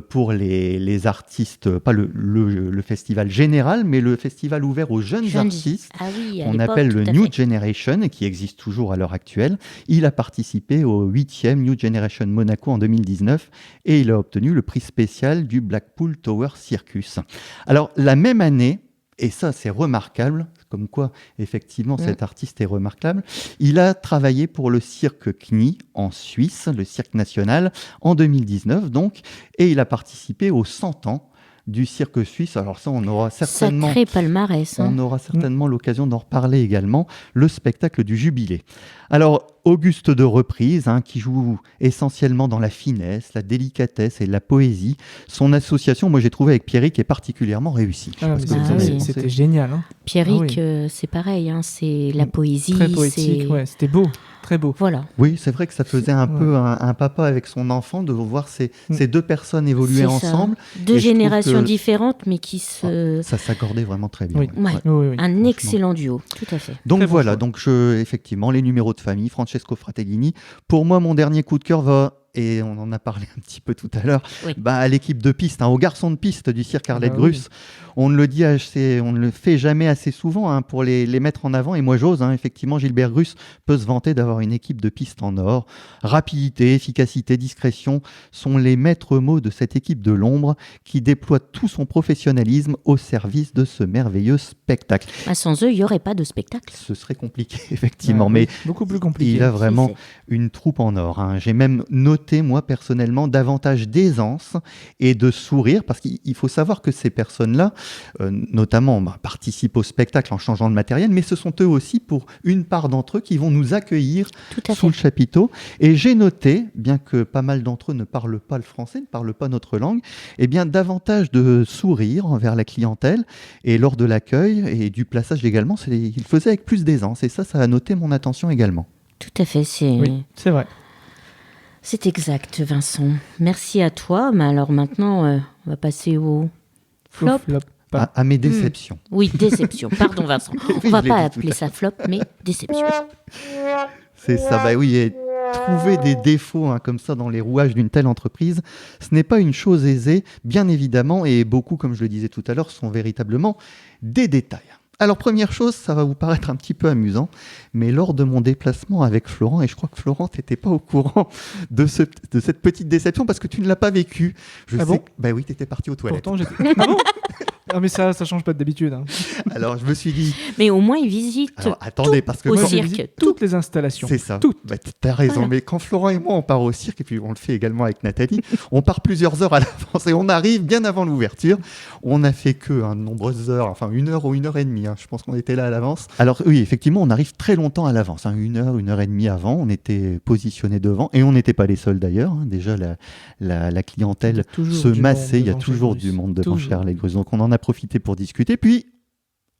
pour les artistes, pas le festival général, mais le festival ouvert aux jeunes artistes. Ah oui, à On l'époque, appelle le tout à New fait. Generation, et qui existe toujours à l'heure actuelle. Il a participé au 8e New Generation Monaco en 2019 et il a obtenu le prix spécial du Blackpool Tower Circus. Alors, la même année, et ça c'est remarquable, comme quoi effectivement cet artiste est remarquable, il a travaillé pour le cirque CNI en Suisse, le cirque national, en 2019 donc, et il a participé aux 100 ans du cirque suisse. Alors ça, on aura certainement... Sacré palmarès. Hein. On aura certainement l'occasion d'en reparler également, le spectacle du Jubilé. Alors, Auguste de Reprise, qui joue essentiellement dans la finesse, la délicatesse et la poésie. Son association, moi j'ai trouvé avec Pierrick, est particulièrement réussie. Ah, mais Parce que vous avez pensé- c'était génial. Hein. Pierrick, Ah oui. C'est pareil, hein, c'est la poésie. Très poétique, ouais, c'était beau, très beau. Voilà. Oui, c'est vrai que ça faisait un peu un papa avec son enfant de voir ces deux personnes évoluer C'est ensemble. ça. Deux Et je trouve générations que- différentes, mais qui se... Ça s'accordait vraiment très bien. Oui. Ouais. Oui, oui. Un excellent duo, tout à fait. Donc Très bon voilà, choix. donc effectivement, les numéros de famille, Francesco Frataghini. Pour moi, mon dernier coup de cœur va, et on en a parlé un petit peu tout à l'heure, Oui. à l'équipe de piste, aux garçons de piste du cirque Arlette Bah Gruss. On ne le dit assez, on ne le fait jamais assez souvent pour les mettre en avant. Et moi, j'ose. Effectivement, Gilbert Gruss peut se vanter d'avoir une équipe de piste en or. Rapidité, efficacité, discrétion sont les maîtres mots de cette équipe de l'ombre qui déploie tout son professionnalisme au service de ce merveilleux spectacle. Sans eux, il n'y aurait pas de spectacle. Ce serait compliqué, effectivement, Ouais, mais beaucoup plus compliqué. il a vraiment Si, une troupe en or. J'ai même noté, moi, personnellement, davantage d'aisance et de sourire, parce qu'il faut savoir que ces personnes-là, notamment, participent au spectacle en changeant de matériel, mais ce sont eux aussi, pour une part d'entre eux, qui vont nous accueillir Tout à sous fait. le chapiteau. Et j'ai noté, bien que pas mal d'entre eux ne parlent pas le français, ne parlent pas notre langue, eh bien, davantage de sourire envers la clientèle, et lors de l'accueil et du plaçage également, ils le faisaient avec plus d'aisance, et ça a noté mon attention également. Tout à fait, Oui, c'est vrai. c'est exact, Vincent. Merci à toi. Mais alors maintenant, on va passer au flop. À mes déceptions. Oui, déception. Pardon, Vincent. On Oui, va je l'ai pas dit tout appeler à ça flop, mais déception. C'est ça, oui, et trouver des défauts comme ça dans les rouages d'une telle entreprise, ce n'est pas une chose aisée, bien évidemment, et beaucoup, comme je le disais tout à l'heure, sont véritablement des détails. Alors, première chose, ça va vous paraître un petit peu amusant, mais lors de mon déplacement avec Florent, et je crois que Florent, tu n'étais pas au courant de cette petite déception parce que tu ne l'as pas vécu. Bon Oui, tu étais parti aux toilettes. Pourtant, j'étais... Ah bon Ah mais ça change pas d'habitude. Hein. Alors, je me suis dit... Mais au moins, ils visitent Alors, attendez, parce que au quand- cirque. Visite Tout. toutes les installations. C'est ça. Toutes. T'as raison. Voilà. Mais quand Florent et moi, on part au cirque, et puis on le fait également avec Nathalie, on part plusieurs heures à l'avance et on arrive bien avant l'ouverture. On n'a fait que de nombreuses heures, enfin 1 heure ou 1 heure et demie. Je pense qu'on était là à l'avance. Alors oui, effectivement, on arrive très longtemps à l'avance. 1 heure et demie avant. On était positionnés devant et on n'était pas les seuls d'ailleurs. Déjà, la clientèle Il y a toujours se du massait. Il y a monde toujours devant du Chez monde devant Toujours. chez Arlette Gruss. Donc on en a profité pour discuter. Puis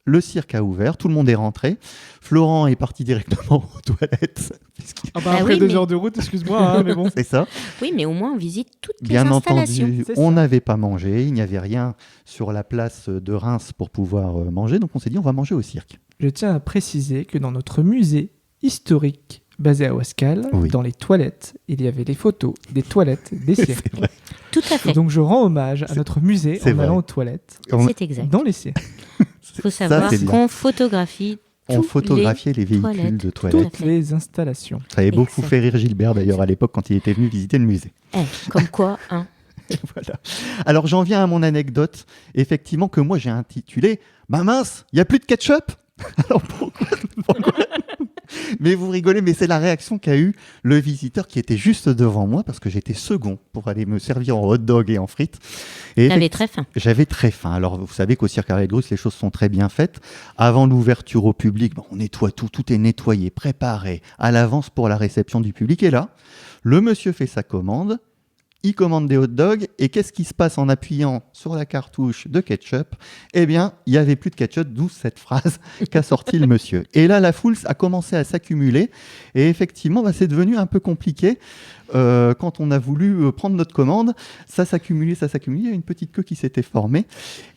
le cirque a ouvert, tout le monde est rentré. Florent est parti directement aux toilettes. puisqu'il- Ah Ah après oui, 2 mais- heures de route, excuse-moi, mais bon. C'est ça. Oui, mais au moins, on visite toutes Bien les installations. entendu, C'est on ça. n'avait pas mangé, il n'y avait rien sur la place de Reims pour pouvoir manger, donc on s'est dit on va manger au cirque. Je tiens à préciser que dans notre musée historique basé à Ouascal, Oui. dans les toilettes, il y avait les photos des toilettes des cirques. C'est vrai. Tout à fait. Donc je rends hommage à C'est- notre musée c'est en vrai. allant aux toilettes On, C'est exact. dans les cirques. Il faut ça, savoir c'est bien. qu'on photographie On tous photographiait les véhicules toilettes. de Tout à toilettes. Toutes les installations. Ça avait beaucoup Exact. fait rire Gilbert d'ailleurs à l'époque quand il était venu visiter le musée. Comme quoi, hein. Voilà. Alors j'en viens à mon anecdote, effectivement que moi j'ai intitulé « Bah mince, il n'y a plus de ketchup !» Alors pourquoi Mais vous rigolez, mais c'est la réaction qu'a eu le visiteur qui était juste devant moi parce que j'étais second pour aller me servir en hot dog et en frites. Et T'avais très faim. j'avais très faim. Alors, vous savez qu'au cirque Arlette Gruss, les choses sont très bien faites. Avant l'ouverture au public, on nettoie tout, tout est nettoyé, préparé à l'avance pour la réception du public. Et là, le monsieur fait sa commande, il commande des hot dogs, et qu'est-ce qui se passe en appuyant sur la cartouche de ketchup ? Eh bien, il n'y avait plus de ketchup, d'où cette phrase qu'a sorti le monsieur. Et là, la foule a commencé à s'accumuler, et effectivement, c'est devenu un peu compliqué. Quand on a voulu prendre notre commande, ça s'accumulait, il y a une petite queue qui s'était formée.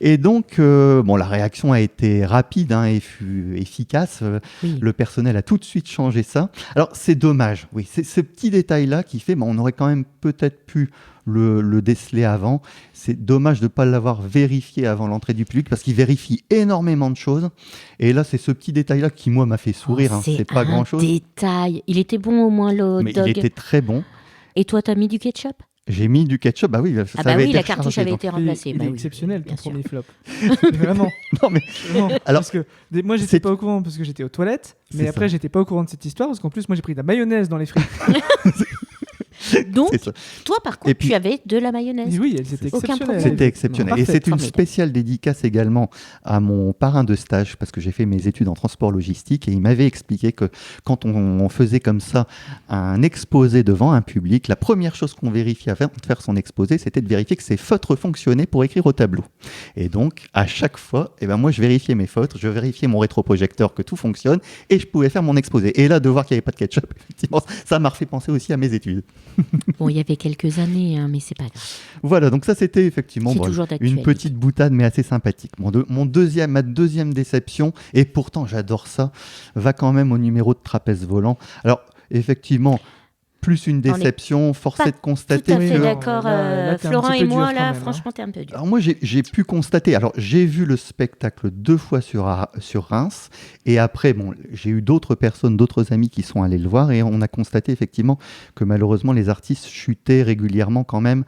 Et donc, la réaction a été rapide et fut efficace. Oui. Le personnel a tout de suite changé ça. Alors, c'est dommage, oui, c'est ce petit détail-là qui fait, on aurait quand même peut-être pu le déceler avant. C'est dommage de ne pas l'avoir vérifié avant l'entrée du public parce qu'il vérifie énormément de choses. Et là, c'est ce petit détail-là qui, moi, m'a fait sourire. C'est pas grand-chose. Détail. Il était bon au moins, le hot Mais dog. il était très bon. Et toi, t'as mis du ketchup? J'ai mis du ketchup, bah oui, ça Ah bah avait oui, été la cartouche rechargé, avait donc. été remplacée. Il Bah est oui, exceptionnel, ton bien sûr. premier flop. Vraiment. Non, mais Vraiment. Alors, Parce que moi, j'étais c'est- pas au courant parce que j'étais aux toilettes, mais C'est après, ça. j'étais pas au courant de cette histoire parce qu'en plus, moi, j'ai pris de la mayonnaise dans les frites. Donc, c'est ça. toi, par contre, Et puis- tu avais de la mayonnaise. Et oui, elles étaient Aucun exceptionnelles. problème. C'était exceptionnel. Non, Et c'est une parfait. spéciale dédicace également à mon parrain de stage, parce que j'ai fait mes études en transport logistique, et il m'avait expliqué que quand on faisait comme ça un exposé devant un public, la première chose qu'on vérifiait avant de faire son exposé, c'était de vérifier que ses feutres fonctionnaient pour écrire au tableau. Et donc, à chaque fois, moi, je vérifiais mes feutres, je vérifiais mon rétroprojecteur, que tout fonctionne, et je pouvais faire mon exposé. Et là, de voir qu'il n'y avait pas de ketchup, effectivement, ça m'a refait penser aussi à mes études. Bon, il y avait quelques années, hein, mais c'est pas grave. Voilà, donc ça c'était effectivement C'est toujours une d'actualité. petite boutade mais assez sympathique. Ma deuxième déception, et pourtant j'adore ça, va quand même au numéro de trapèze volant. Alors effectivement, plus une On est déception, force pas est de constater Tout à fait que... d'accord. Là, t'es un Florent petit et peu dur moi, quand là, même, hein. franchement, t'es un peu dur. Alors moi j'ai pu constater, alors j'ai vu le spectacle 2 fois sur Reims, et après j'ai eu d'autres personnes, d'autres amis qui sont allés le voir, et on a constaté effectivement que malheureusement les artistes chutaient régulièrement quand même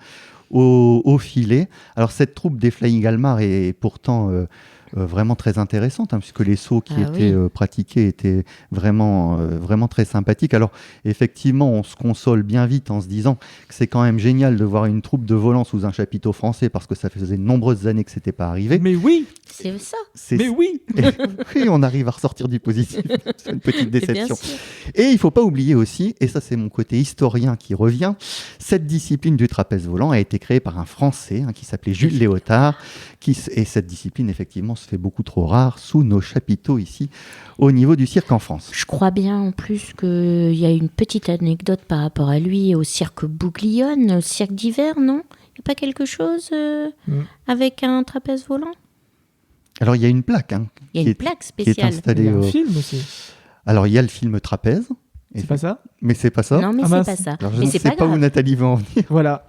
au filet. Alors cette troupe des Flying Almar est pourtant vraiment très intéressante, hein, puisque les sauts qui Ah étaient oui. pratiqués étaient vraiment très sympathiques. Alors effectivement, on se console bien vite en se disant que c'est quand même génial de voir une troupe de volants sous un chapiteau français, parce que ça faisait de nombreuses années que c'était pas arrivé. Mais oui, C'est ça. C'est- mais oui. Oui, on arrive à ressortir du positif. C'est une petite Et bien déception. sûr. Et il ne faut pas oublier aussi, et ça c'est mon côté historien qui revient, cette discipline du trapèze volant a été créée par un Français qui s'appelait Jules Léotard, et cette discipline effectivement se fait beaucoup trop rare sous nos chapiteaux ici au niveau du cirque en France. Je crois bien en plus qu'il y a une petite anecdote par rapport à lui au cirque Bouglione, au cirque d'hiver, non? Il n'y a pas quelque chose avec un trapèze volant? Alors il y a une plaque Il y a qui une est- plaque qui est spéciale. Il y installée. a un film aussi. Alors il y a le film Trapèze, C'est pas ça? mais c'est pas ça. Non, mais Ah c'est mince. pas ça. Alors je Mais ne c'est sais pas pas où grave. Nathalie va en venir. Voilà.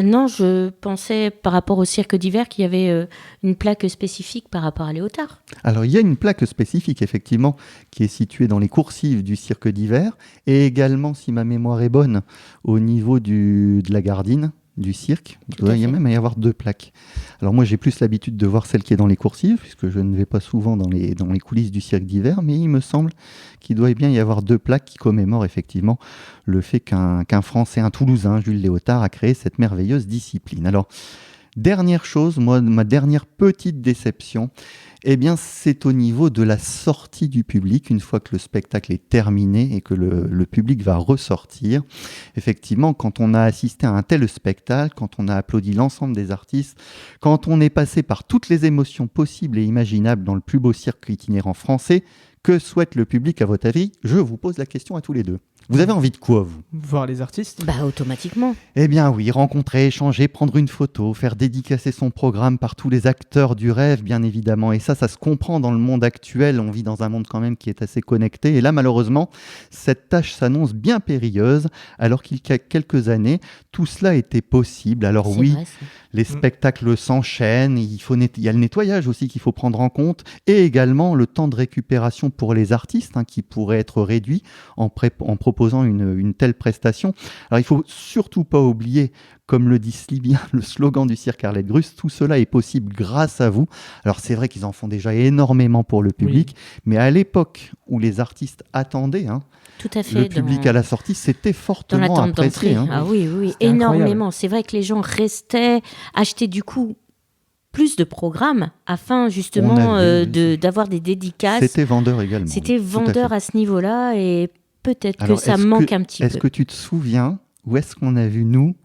Non, je pensais par rapport au cirque d'hiver qu'il y avait une plaque spécifique par rapport à Léotard. Alors, il y a une plaque spécifique, effectivement, qui est située dans les coursives du cirque d'hiver, et également, si ma mémoire est bonne, au niveau de la gardine du cirque. Il Tout à doit y fait. même y avoir 2 plaques. Alors moi, j'ai plus l'habitude de voir celle qui est dans les coursives, puisque je ne vais pas souvent dans les coulisses du cirque d'hiver, mais il me semble qu'il doit bien y avoir 2 plaques qui commémorent effectivement le fait qu'un Français, un Toulousain, Jules Léotard, a créé cette merveilleuse discipline. Alors, dernière chose, moi, ma dernière petite déception, eh bien, c'est au niveau de la sortie du public, une fois que le spectacle est terminé et que le public va ressortir. Effectivement, quand on a assisté à un tel spectacle, quand on a applaudi l'ensemble des artistes, quand on est passé par toutes les émotions possibles et imaginables dans le plus beau cirque itinérant français, que souhaite le public à votre avis? Je vous pose la question à tous les deux. Vous avez envie de quoi, vous? Voir les artistes. Bah, automatiquement. Eh bien oui, rencontrer, échanger, prendre une photo, faire dédicacer son programme par tous les acteurs du rêve, bien évidemment. Et ça se comprend dans le monde actuel. On vit dans un monde quand même qui est assez connecté. Et là, malheureusement, cette tâche s'annonce bien périlleuse, alors qu'il y a quelques années, tout cela était possible. Alors C'est oui, vrai, ça. les spectacles s'enchaînent, il y a le nettoyage aussi qu'il faut prendre en compte, et également le temps de récupération pour les artistes, qui pourrait être réduit en proposant une telle prestation. Alors il faut surtout pas oublier, comme le dit si bien le slogan du cirque Arlette Gruss, tout cela est possible grâce à vous. Alors c'est vrai qu'ils en font déjà énormément pour le public, mais à l'époque où les artistes attendaient Tout à fait. le public à la sortie, c'était dans fortement l'attente apprécié. d'entrée. Ah oui, oui, C'était énormément. incroyable. C'est vrai que les gens restaient, achetaient du coup plus de programmes afin justement On avait, oui, d'avoir des dédicaces. C'était vendeur également. C'était oui, tout à vendeur fait. à ce niveau-là et peut-être que Alors, ça est-ce manque que- un petit Est-ce peu. que tu te souviens où est-ce qu'on a vu, nous,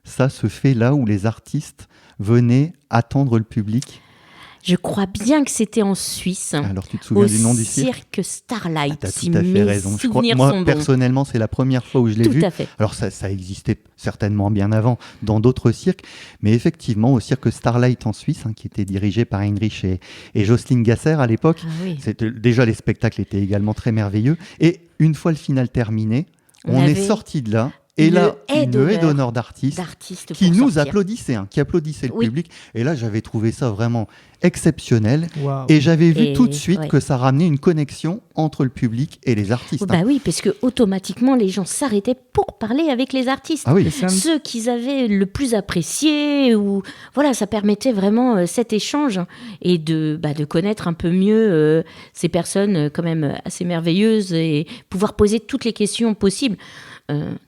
ça se fait là où les artistes venaient attendre le public? Je crois bien que c'était en Suisse, Alors, tu te souviens au du nom du cirque? cirque Starlight, T'as si tout à fait mes raison. Je crois, souvenirs moi, sont bons. personnellement, c'est la première fois où je l'ai Tout vu. à fait. Alors, ça existait certainement bien avant dans d'autres cirques, mais effectivement, au cirque Starlight en Suisse, qui était dirigé par Heinrich et Jocelyne Gasser à l'époque, Ah oui. déjà les spectacles étaient également très merveilleux. Et une fois le final terminé, On est sorti de là. Et là, une haie d'honneur d'artistes qui nous applaudissaient, qui applaudissaient le public. Et là, j'avais trouvé ça vraiment exceptionnel. Wow. Et j'avais vu tout de suite que ça ramenait une connexion entre le public et les artistes. Bah oui, parce que automatiquement, les gens s'arrêtaient pour parler avec les artistes. Ah oui. Ceux qu'ils avaient le plus apprécié. Ou... Voilà, ça permettait vraiment cet échange et de connaître un peu mieux ces personnes quand même assez merveilleuses et pouvoir poser toutes les questions possibles.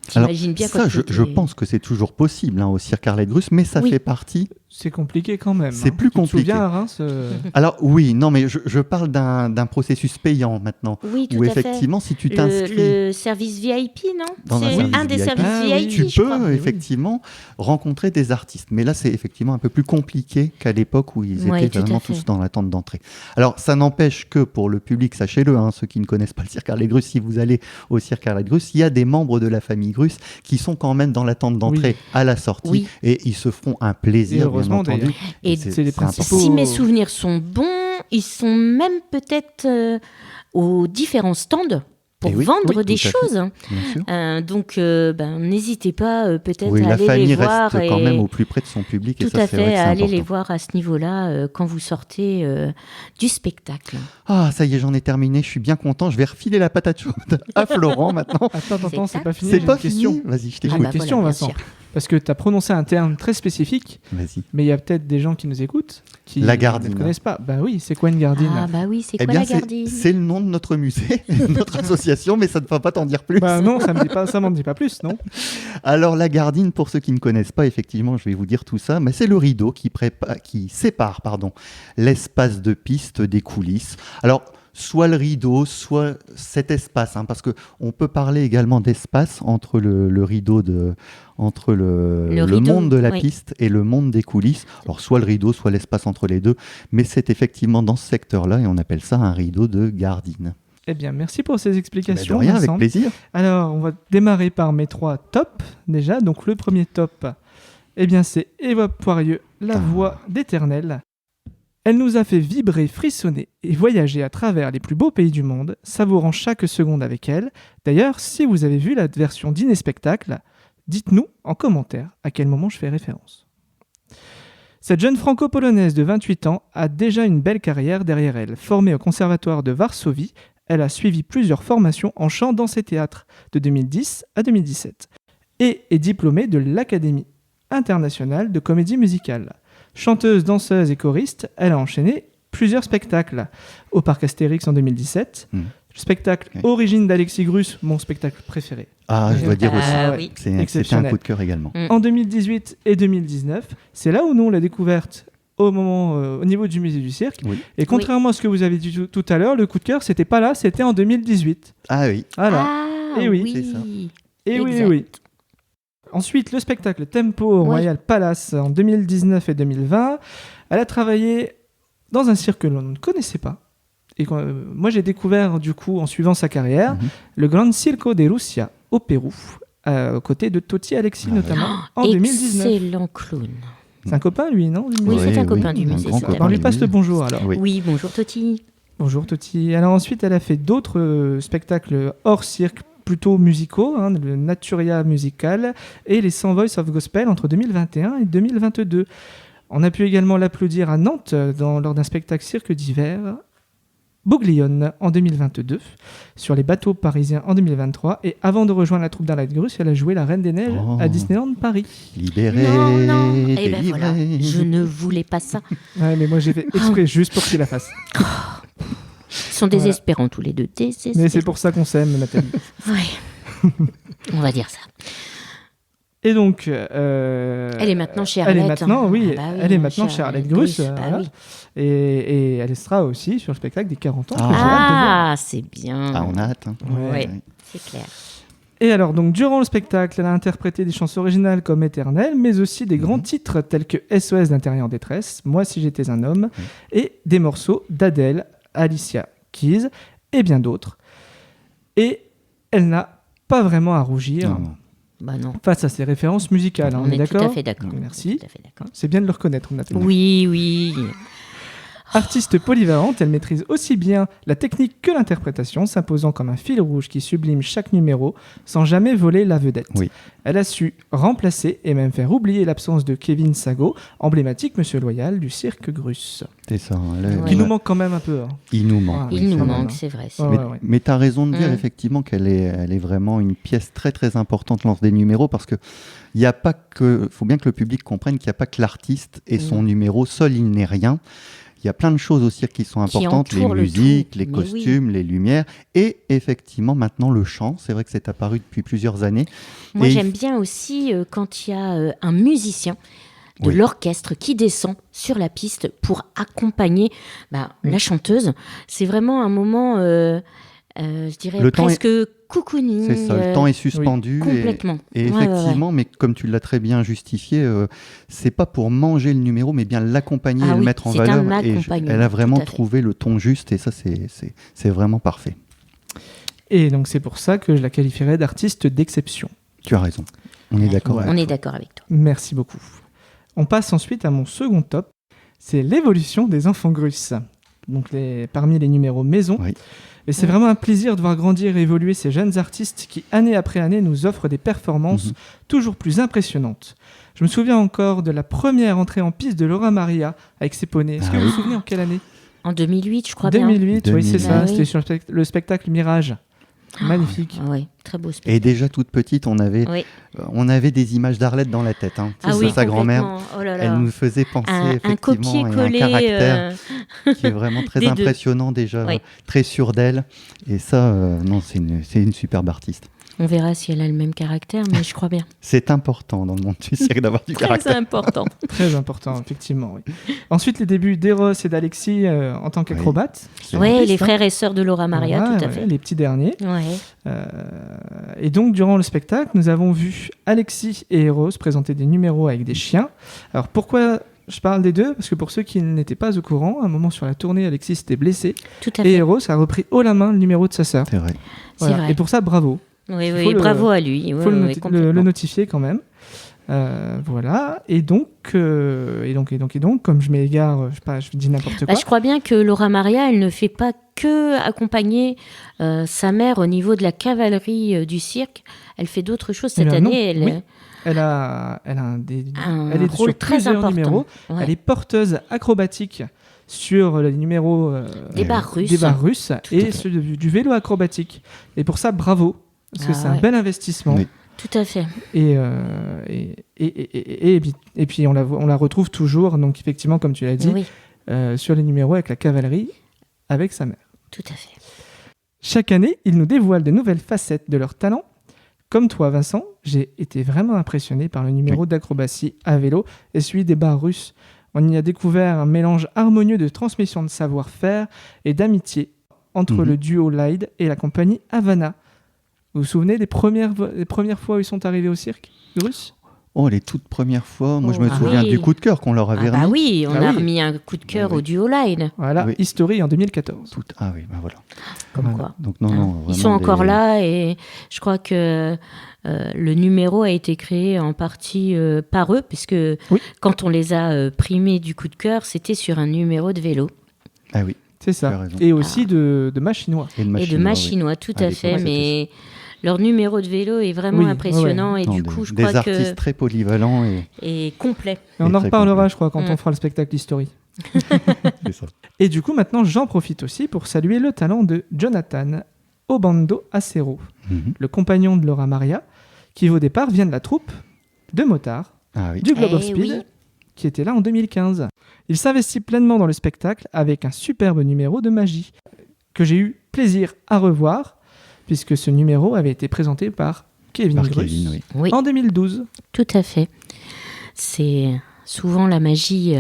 T'imagines bien ça, je pense que c'est toujours possible au Cirque Arlette Grusse, mais ça fait partie. C'est compliqué quand même. C'est plus compliqué. Tu te souviens à Reims Alors oui, non, mais je parle d'un processus payant maintenant. Oui, tout où à effectivement, fait. Si tu t'inscris le service VIP, non? C'est un des services VIP. Tu peux effectivement rencontrer des artistes, mais là, c'est effectivement un peu plus compliqué qu'à l'époque où ils étaient vraiment tous dans l'attente d'entrée. Alors, ça n'empêche que pour le public, sachez-le, ceux qui ne connaissent pas le Cirque Arlette Grusse, si vous allez au Cirque Arlette Grusse, il y a des membres de la famille Grusse qui sont quand même dans l'attente d'entrée à la sortie et ils se feront un plaisir, bien entendu. Et c'est les principaux... Si mes souvenirs sont bons, ils sont même peut-être aux différents stands pour vendre des choses. Donc, n'hésitez pas peut-être à aller les voir. La famille reste quand même au plus près de son public. Tout à fait, à aller les voir à ce niveau-là quand vous sortez du spectacle. Ah, ça y est, j'en ai terminé. Je suis bien content. Je vais refiler la patate chaude à Florent maintenant. Attends, c'est pas fini. C'est pas fini. Vas-y, je t'écoute. Une question, Vincent. Parce que tu as prononcé un terme très spécifique, mais il y a peut-être des gens qui nous écoutent qui la gardine. Ne connaissent pas. Bah oui, c'est quoi une gardine? Ah bah oui, c'est quoi la gardine? C'est le nom de notre musée, notre association, mais ça ne va pas t'en dire plus. Bah non, ça m'en dit pas plus, non? Alors la gardine, pour ceux qui ne connaissent pas, effectivement, je vais vous dire tout ça, mais c'est le rideau qui sépare l'espace de piste des coulisses. Alors, soit le rideau, soit cet espace, parce qu'on peut parler également d'espace entre le rideau entre le monde de la piste et le monde des coulisses. Alors soit le rideau, soit l'espace entre les deux, mais c'est effectivement dans ce secteur-là et on appelle ça un rideau de gardine. Eh bien, merci pour ces explications. De rien, avec plaisir. Alors, on va démarrer par mes 3 tops déjà. Donc le premier top, c'est Eva Poirieux, la voix d'Éternel. Elle nous a fait vibrer, frissonner et voyager à travers les plus beaux pays du monde, savourant chaque seconde avec elle. D'ailleurs, si vous avez vu la version dîner-spectacle, dites-nous en commentaire à quel moment je fais référence. Cette jeune franco-polonaise de 28 ans a déjà une belle carrière derrière elle. Formée au conservatoire de Varsovie, elle a suivi plusieurs formations en chant, danse et théâtre de 2010 à 2017 et est diplômée de l'Académie internationale de comédie musicale. Chanteuse, danseuse et choriste, elle a enchaîné plusieurs spectacles. Au Parc Astérix en 2017, le spectacle Origine d'Alexis Grusse, mon spectacle préféré. Ah, je dois dire aussi, oui. C'était un coup de cœur également. En 2018 et 2019, c'est là où nous on l'a découverte au niveau du musée du cirque. Oui. Et contrairement à ce que vous avez dit tout à l'heure, le coup de cœur, c'était pas là, c'était en 2018. Ah oui. Voilà. Et oui. C'est ça. Et oui. Ensuite, le spectacle Tempo au Royal Palace en 2019 et 2020. Elle a travaillé dans un cirque que l'on ne connaissait pas. Et moi, j'ai découvert, du coup, en suivant sa carrière, le Grand Circo de Russia au Pérou, aux côtés de Totti Alexis, notamment, en 2019. Excellent clown. C'est un copain, lui, non? Oui, c'est un copain du musée. On lui passe le bonjour, alors. Oui, bonjour Totti. Bonjour Totti. Alors ensuite, elle a fait d'autres spectacles hors cirque, plutôt musicaux, le Naturia Musical et les 100 Voice of Gospel entre 2021 et 2022. On a pu également l'applaudir à Nantes lors d'un spectacle cirque d'hiver, Bouglione en 2022, sur les bateaux parisiens en 2023, et avant de rejoindre la troupe d'Arlette Grusse, elle a joué la Reine des Neiges à Disneyland Paris. Libérée. Non. Et ben voilà, je ne voulais pas ça. Ouais, mais moi j'ai fait exprès juste pour qu'il la fasse. Ils sont désespérants tous les deux. Mais c'est pour ça qu'on s'aime, Nathalie. Oui, on va dire ça. Et donc, elle est maintenant chez Arlette. Elle est maintenant chez Arlette Grusse. Oui. Et elle sera aussi sur le spectacle des 40 ans. C'est bien. Ah, on a hâte. Oui, c'est clair. Et alors, donc, durant le spectacle, elle a interprété des chansons originales comme Éternel, mais aussi des grands titres tels que SOS d'Intérieur en détresse, Moi si j'étais un homme, et des morceaux d'Adèle, Alicia Keys et bien d'autres. Et elle n'a pas vraiment à rougir. Non. Face à ses références musicales. On est d'accord? Tout à fait d'accord. Merci. Tout à fait d'accord. C'est bien de le reconnaître, Nathalie. Oui. Artiste polyvalente, elle maîtrise aussi bien la technique que l'interprétation, s'imposant comme un fil rouge qui sublime chaque numéro sans jamais voler la vedette. Oui. Elle a su remplacer et même faire oublier l'absence de Kevin Sago, emblématique monsieur loyal du cirque Grus. C'est ça. Qui nous manque quand même un peu. Hein. Il nous manque. Il nous quand même, manque, hein. c'est vrai. Mais tu as raison de dire effectivement qu'elle est vraiment une pièce très très importante lors des numéros, parce que il faut bien que le public comprenne qu'il n'y a pas que l'artiste et son numéro, seul il n'est rien. Il y a plein de choses au cirque qui sont importantes, les musiques, les costumes, les lumières, et effectivement maintenant le chant. C'est vrai que c'est apparu depuis plusieurs années. Moi j'aime bien aussi quand il y a un musicien de l'orchestre qui descend sur la piste pour accompagner la chanteuse. C'est vraiment un moment, je dirais, presque cocooning. C'est ça, le temps est suspendu. Complètement. Et effectivement, mais comme tu l'as très bien justifié, c'est pas pour manger le numéro, mais bien l'accompagner et le mettre en valeur. Et elle a vraiment trouvé le ton juste, et ça, c'est vraiment parfait. Et donc, c'est pour ça que je la qualifierais d'artiste d'exception. Tu as raison. On est d'accord. On est d'accord avec toi. Merci beaucoup. On passe ensuite à mon second top. C'est l'évolution des enfants Grus. Donc, parmi les numéros maison. Oui. Et c'est vraiment un plaisir de voir grandir et évoluer ces jeunes artistes qui, année après année, nous offrent des performances toujours plus impressionnantes. Je me souviens encore de la première entrée en piste de Laura Maria avec ses poneys. Est-ce que vous vous souvenez en quelle année ? En 2008, je crois 2008, bien. oui, c'est ça. Oui. C'était sur le spectacle Mirage. Magnifique. Oui, très beau spectacle. Et déjà toute petite, on avait des images d'Arlette dans la tête. Hein. Sa grand-mère, elle nous faisait penser effectivement à un caractère qui est vraiment très impressionnant déjà, très sûr d'elle. Et ça, c'est une superbe artiste. On verra si elle a le même caractère, mais je crois bien. C'est important dans le monde du cirque d'avoir du caractère. Très important. Très important, effectivement. Oui. Ensuite, les débuts d'Eros et d'Alexis en tant qu'acrobates. Oui, les frères et sœurs de Laura Maria, tout à fait. Les petits derniers. Ouais. Et donc, durant le spectacle, nous avons vu Alexis et Eros présenter des numéros avec des chiens. Alors, pourquoi je parle des deux ? Parce que pour ceux qui n'étaient pas au courant, à un moment sur la tournée, Alexis s'était blessé. Tout à fait. Et Eros a repris haut la main le numéro de sa sœur. C'est vrai. Voilà. C'est vrai. Et pour ça, bravo. Oui, bravo à lui. Il faut le notifier quand même. Voilà. Et donc, comme je m'égare, je dis n'importe quoi. Je crois bien que Laura Maria, elle ne fait pas que accompagner sa mère au niveau de la cavalerie du cirque. Elle fait d'autres choses cette année. Elle a un rôle sur très plusieurs important. Numéros. Ouais. Elle est porteuse acrobatique sur les numéros des barres russes et du vélo acrobatique. Et pour ça, bravo. Parce que c'est un bel investissement. Oui. Tout à fait. Et puis on la retrouve toujours, donc effectivement, comme tu l'as dit, sur les numéros avec la cavalerie, avec sa mère. Tout à fait. Chaque année, ils nous dévoilent de nouvelles facettes de leur talent. Comme toi, Vincent, j'ai été vraiment impressionné par le numéro d'acrobatie à vélo et celui des barres russes. On y a découvert un mélange harmonieux de transmission de savoir-faire et d'amitié entre le duo Lyde et la compagnie Havana. Vous vous souvenez des premières fois où ils sont arrivés au cirque Grus ? Oh, les toutes premières fois, moi je me souviens du coup de cœur qu'on leur avait remis. Oui, on a remis un coup de cœur au duo Lyde. Voilà, History en 2014. Voilà. Comme quoi. Donc, non, ils sont encore là et je crois que le numéro a été créé en partie par eux, puisque quand on les a primés du coup de cœur, c'était sur un numéro de vélo. Ah oui. C'est ça. Et aussi de machinois. Et de machinois, tout à fait. Mais leur numéro de vélo est vraiment impressionnant. Et du coup, je crois que... Des artistes très polyvalents. Et complets. Et on en reparlera, je crois, quand on fera le spectacle History. C'est ça. Et du coup, maintenant, j'en profite aussi pour saluer le talent de Jonathan Obando Acero, le compagnon de Laura Maria, qui au départ vient de la troupe de motards du Globe of Speed, qui était là en 2015. Il s'investit pleinement dans le spectacle avec un superbe numéro de magie que j'ai eu plaisir à revoir, puisque ce numéro avait été présenté par Kevin Grus en 2012. Tout à fait. C'est souvent la magie,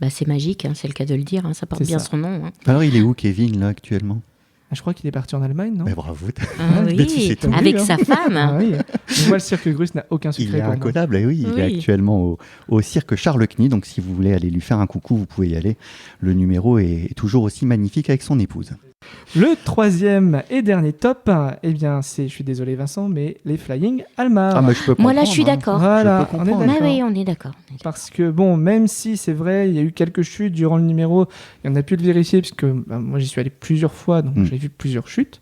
c'est magique, c'est le cas de le dire, ça porte bien son nom. Alors il est où Kevin là actuellement ? Je crois qu'il est parti en Allemagne, non ? Mais bravo. Avec sa femme. On voit le cirque Grus n'a aucun secret. Il est incollable, il est actuellement au cirque Charles Knie, donc si vous voulez aller lui faire un coucou, vous pouvez y aller. Le numéro est toujours aussi magnifique avec son épouse. Le troisième et dernier top, eh bien, je suis désolé Vincent, mais les Flying Almar. Ah, mais je peux Moi là, comprendre, je suis hein. d'accord. Voilà, Je peux on est comprendre. d'accord. Ah oui, on est d'accord. Parce que bon, même si c'est vrai, il y a eu quelques chutes durant le numéro, et on a pu le vérifier, puisque moi j'y suis allé plusieurs fois, donc j'ai vu plusieurs chutes.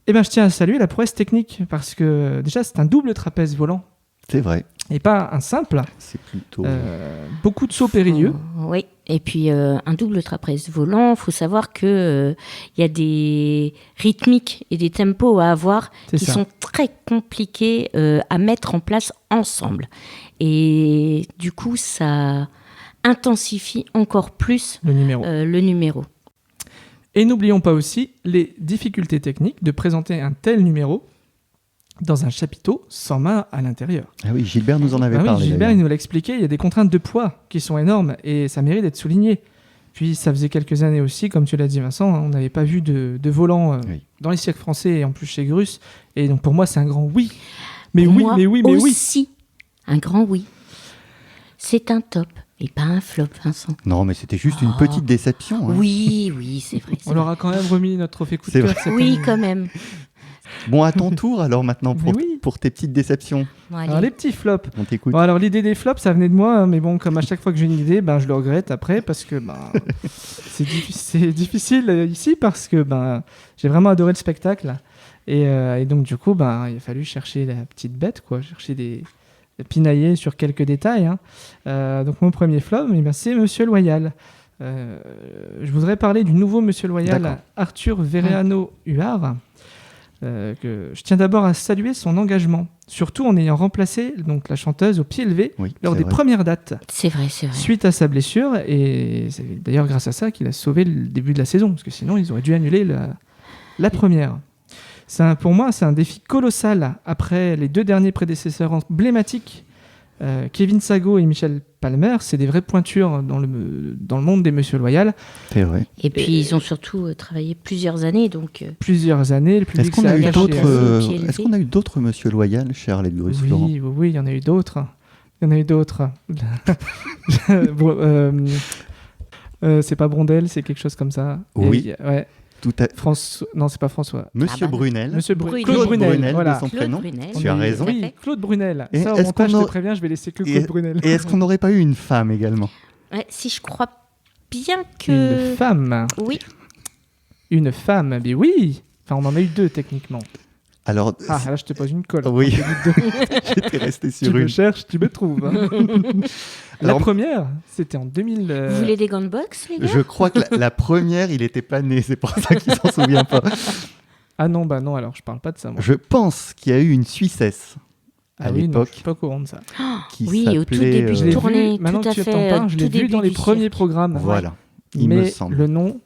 Eh bien, je tiens à saluer la prouesse technique, parce que déjà, c'est un double trapèze volant, C'est vrai. et pas un simple. C'est plutôt. Beaucoup de sauts périlleux. Oui, et puis un double trapèze volant, il faut savoir qu'il y a des rythmiques et des tempos à avoir C'est qui ça. sont très compliqués à mettre en place ensemble. Et du coup, ça intensifie encore plus Le numéro. le numéro. Et n'oublions pas aussi les difficultés techniques de présenter un tel numéro dans un chapiteau sans main à l'intérieur. Ah oui, Gilbert nous en avait Ah oui, parlé. Gilbert, d'ailleurs. il nous l'a expliqué, il y a des contraintes de poids qui sont énormes et ça mérite d'être souligné. Puis ça faisait quelques années aussi, comme tu l'as dit Vincent, on n'avait pas vu de volant Oui. dans les cirques français et en plus chez Grus. Et donc pour moi, c'est un grand oui. Mais Pour oui, moi mais oui, mais oui. aussi, un grand oui. C'est un top et pas un flop, Vincent. Non, mais c'était juste une Oh. petite déception. hein. Oui, oui, c'est vrai. c'est On leur a quand même remis notre trophée coup de C'est cœur. vrai. cette Oui, année. quand même. Bon, à ton tour alors maintenant Mais oui. pour tes petites déceptions. Bon, allez. Alors les petits flops. On t'écoute. Bon, alors l'idée des flops, ça venait de moi, hein, mais bon, comme à chaque fois que j'ai une idée, je le regrette après parce que c'est difficile ici parce que j'ai vraiment adoré le spectacle et donc du coup, il a fallu chercher la petite bête, quoi, pinailler sur quelques détails. Hein. Donc mon premier flop, c'est Monsieur Loyal. Je voudrais parler du nouveau Monsieur Loyal, D'accord. Arthur Verreano Huard. Que je tiens d'abord à saluer son engagement, surtout en ayant remplacé donc, la chanteuse au pied levé Oui, lors c'est des vrai. premières dates, C'est vrai, c'est vrai. suite à sa blessure, et c'est d'ailleurs grâce à ça qu'il a sauvé le début de la saison, parce que sinon ils auraient dû annuler la première. Pour moi, c'est un défi colossal après les deux derniers prédécesseurs emblématiques, Kevin Sago et Michel Palmer, c'est des vraies pointures dans le monde des Monsieur Loyal. C'est vrai. Et puis, ils ont surtout travaillé plusieurs années, donc... Plusieurs années, le Est-ce public qu'on s'est a eu attaché d'autres à eux. pied élevé. Est-ce qu'on a eu d'autres Monsieur Loyal chez Arlette Grus, Florent Oui, il y en a eu d'autres. C'est pas Brondel, c'est quelque chose comme ça. Oui. Ouais. Tout à... Non, c'est pas François. Monsieur Ah bah non. Brunel. Monsieur Brunel. Claude Brunel, voilà. de son Claude prénom. Brunel. Tu as raison. Tout à Oui, fait. Claude Brunel. Et Ça, au est-ce montage, qu'on je a- te préviens, je vais laisser que Et, Claude Brunel. et est-ce qu'on n'aurait pas eu une femme également? Ouais, si je crois bien que... Une femme. Oui, Une femme, mais oui. Enfin, on en a eu deux, techniquement. Alors, Ah, là, je te pose une colle. oui, J'en ai deux. j'étais resté Tu sur me une. cherches, tu me trouves. hein. La Alors, première, c'était en 2000. vous voulez des gants de boxe, les gars? je crois que la première, il n'était pas né, c'est pour ça qu'il s'en souvient pas. Ah non, non, alors je parle pas de ça, moi. Je pense qu'il y a eu une Suissesse à Ah oui, non, l'époque je suis pas au courant de ça. qui Oui, au tout s'appelait, début, Je je l'ai tournée, vu, maintenant tout à que tu fait, t'en parles, je l'ai tout vu début dans les du premiers cirque. programmes. Voilà, il mais me semble. le nom,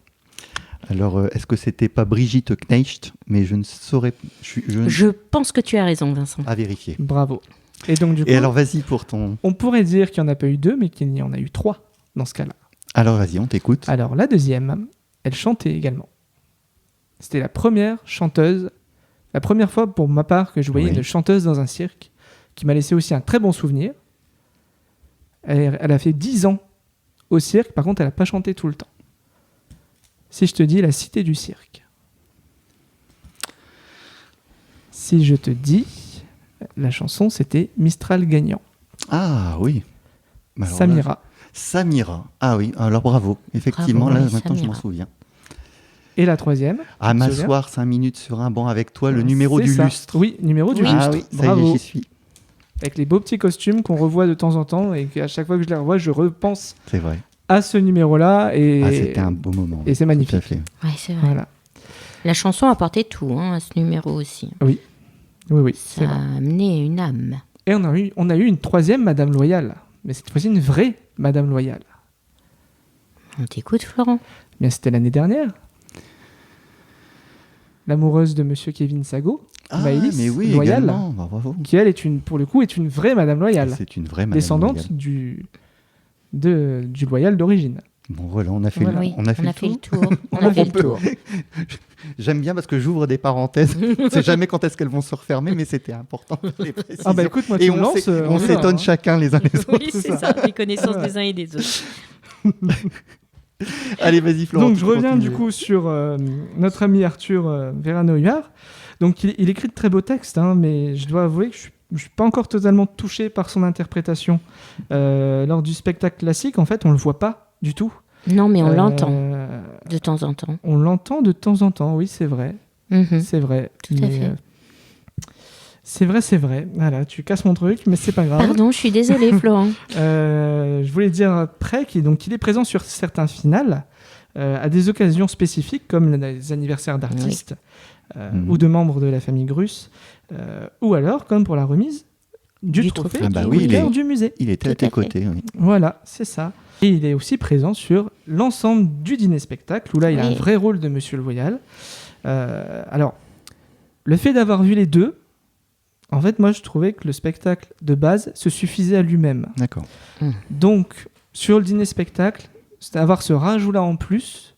Alors, est-ce que c'était pas Brigitte Knecht? Mais je ne saurais. Je pense que tu as raison, Vincent. À vérifier. bravo. Et donc du coup, Et alors, vas-y pour ton. on pourrait dire qu'il n'y en a pas eu deux, mais qu'il y en a eu trois dans ce cas-là. Alors, vas-y, on t'écoute. Alors la deuxième, elle chantait également. C'était la première chanteuse, la première fois pour ma part que je voyais Oui. une chanteuse dans un cirque, qui m'a laissé aussi un très bon souvenir. Elle a fait 10 ans au cirque, par contre elle n'a pas chanté tout le temps. Si je te dis la cité du cirque. Si je te dis, la chanson c'était Mistral gagnant. Ah oui. Bah alors là, Samira. Samira. Ah oui, alors bravo. Effectivement, Bravo, là, oui, maintenant, je m'en Samira. souviens. Et la troisième. À tu te souviens m'asseoir 5 minutes sur un banc avec toi, le numéro C'est du ça. lustre. Oui, numéro du Oui. lustre. Ah oui, ça y Bravo. est, j'y suis. Avec les beaux petits costumes qu'on revoit de temps en temps et qu'à chaque fois que je les revois, je repense C'est vrai. à ce numéro-là et, Ah, c'était un beau moment. et c'est Tout à magnifique. fait. Ouais, c'est vrai. Voilà. La chanson apportait tout à ce numéro aussi. Oui, c'est Ça vrai. a amené une âme. Et on a eu une troisième Madame Loyale, mais cette fois-ci une vraie Madame Loyale. On t'écoute, Florent. Bien, c'était l'année dernière. L'amoureuse de Monsieur Kevin Sago, Ah, Maëlys mais oui, Loyal, également. Bah, bravo. qui elle pour le coup est une vraie Madame Loyale, C'est une vraie Madame descendante Loyal. du Loyal d'origine. Bon, voilà, on a fait, Voilà. Oui, on a fait le le tour. tour. On a fait le tour. J'aime bien parce que j'ouvre des parenthèses. Je sais jamais quand est-ce qu'elles vont se refermer, mais c'était important de les préciser. Ah bah écoute, moi tu Et me on lances, s'é- on on y va, s'étonne hein. chacun les uns les autres. Oui, c'est ça. Les connaissances des uns et des autres. Allez, vas-y, Florent. Donc tu je peux reviens continuer. du coup sur notre ami Arthur Verano-Huyard. Donc il écrit de très beaux textes, hein, mais je dois avouer que je suis pas encore totalement touché par son interprétation. Lors du spectacle classique, en fait, on le voit pas du tout. Non, mais on l'entend Euh, de temps en temps. On l'entend de temps en temps, oui, c'est vrai. Mhm. C'est vrai. Tout à fait. C'est vrai. Voilà, tu casses mon truc, mais c'est pas grave. Pardon, je suis désolée, Florent. Je voulais dire après qu'il il est présent sur certains finales à des occasions spécifiques comme les anniversaires d'artistes ou de membres de la famille Grus, ou alors comme pour la remise du Du trophée trophée. Ah bah du oui, coup de cœur du musée. Il était à Tout à tes côtés. Oui. Voilà, c'est ça. Et il est aussi présent sur l'ensemble du dîner-spectacle, où là, il a un Oui. vrai rôle de Monsieur le Loyal. Alors, le fait d'avoir vu les deux, en fait, moi, je trouvais que le spectacle de base se suffisait à lui-même. D'accord. Donc, sur le dîner-spectacle, avoir ce rajout-là en plus,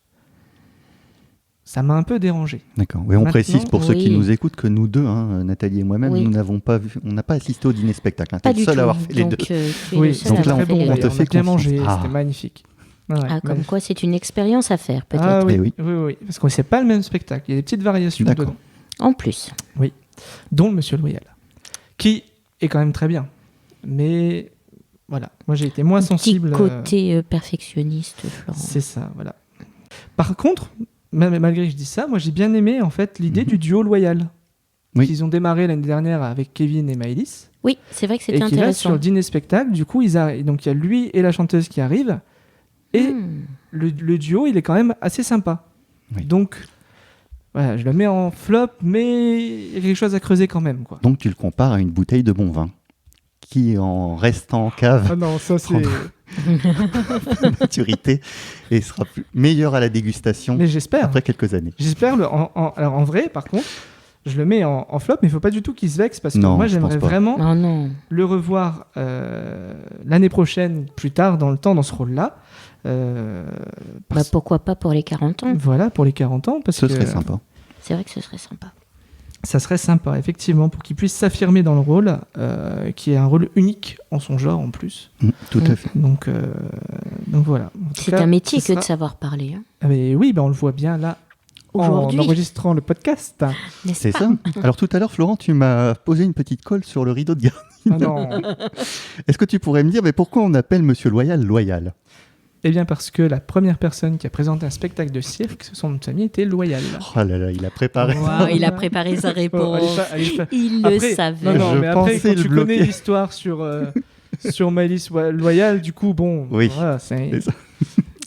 ça m'a un peu dérangé. D'accord. Oui, on Maintenant, précise pour ceux qui oui. nous écoutent que nous deux, hein, Nathalie et moi-même, Oui. nous n'avons pas vu, on n'a pas assisté au dîner spectacle. Hein. Pas T'es le du seul tout. à avoir fait les Donc, deux. tu es Oui, le seul donc à là, avoir fait on les te deux. on a fait bien confiance. mangé, Ah. c'était magnifique. Ouais, Ah, comme magnifique. quoi, c'est une expérience à faire, peut-être. Ah oui, Eh oui. oui, parce que c'est pas le même spectacle. Il y a des petites variations D'accord. dedans, En plus. dont le Monsieur Loyal, qui est quand même très bien. Mais voilà, moi j'ai été moins Petit sensible. côté perfectionniste, Florent. C'est ça, voilà. Par contre, malgré que je dis ça, moi j'ai bien aimé en fait l'idée du duo Loyal. Oui. Qu'ils ont démarré l'année dernière avec Kevin et Maëlys. Oui, c'est vrai que Et c'était qui là, sur intéressant. le dîner spectacle, du coup, donc il y a lui et la chanteuse qui arrivent. Et Hmm. le duo, il est quand même assez sympa. Oui. Donc, voilà, je le mets en flop, mais il y a quelque chose à creuser quand même, quoi. Donc tu le compares à une bouteille de bon vin qui, en restant en cave, Ah non, ça c'est... maturité, et sera meilleur à la dégustation Mais j'espère. après quelques années. J'espère. Alors en vrai, par contre, je le mets en flop, mais il faut pas du tout qu'il se vexe parce que Non, moi je j'aimerais pense pas. vraiment Oh non. le revoir l'année prochaine, plus tard dans le temps, dans ce rôle-là. Bah, pourquoi pas pour les 40 ans. Voilà, pour les 40 ans, parce Ce que serait sympa. C'est vrai que ce serait sympa. ça serait sympa, effectivement, pour qu'il puisse s'affirmer dans le rôle, qui est un rôle unique en son genre en plus. Tout à fait. Donc voilà. En tout C'est cas, un métier ce que de sera- savoir parler. Hein. Ah, mais oui, on le voit bien là, en Aujourd'hui, enregistrant le podcast. n'est-ce C'est pas ça. Alors tout à l'heure, Florent, tu m'as posé une petite colle sur le rideau de garde. Ah non. Est-ce que tu pourrais me dire mais pourquoi on appelle Monsieur Loyal Loyal? Eh bien parce que la première personne qui a présenté un spectacle de cirque, son nom de famille était Loyal. Oh là là, il a préparé. Waouh, il a préparé sa Oh, réponse. allez pas- Il Après, le savait. Non, non, Je mais après, pensais quand tu le connais bloquer. l'histoire sur Maëlys Loyal, du coup, bon, Oui. voilà, C'est ça.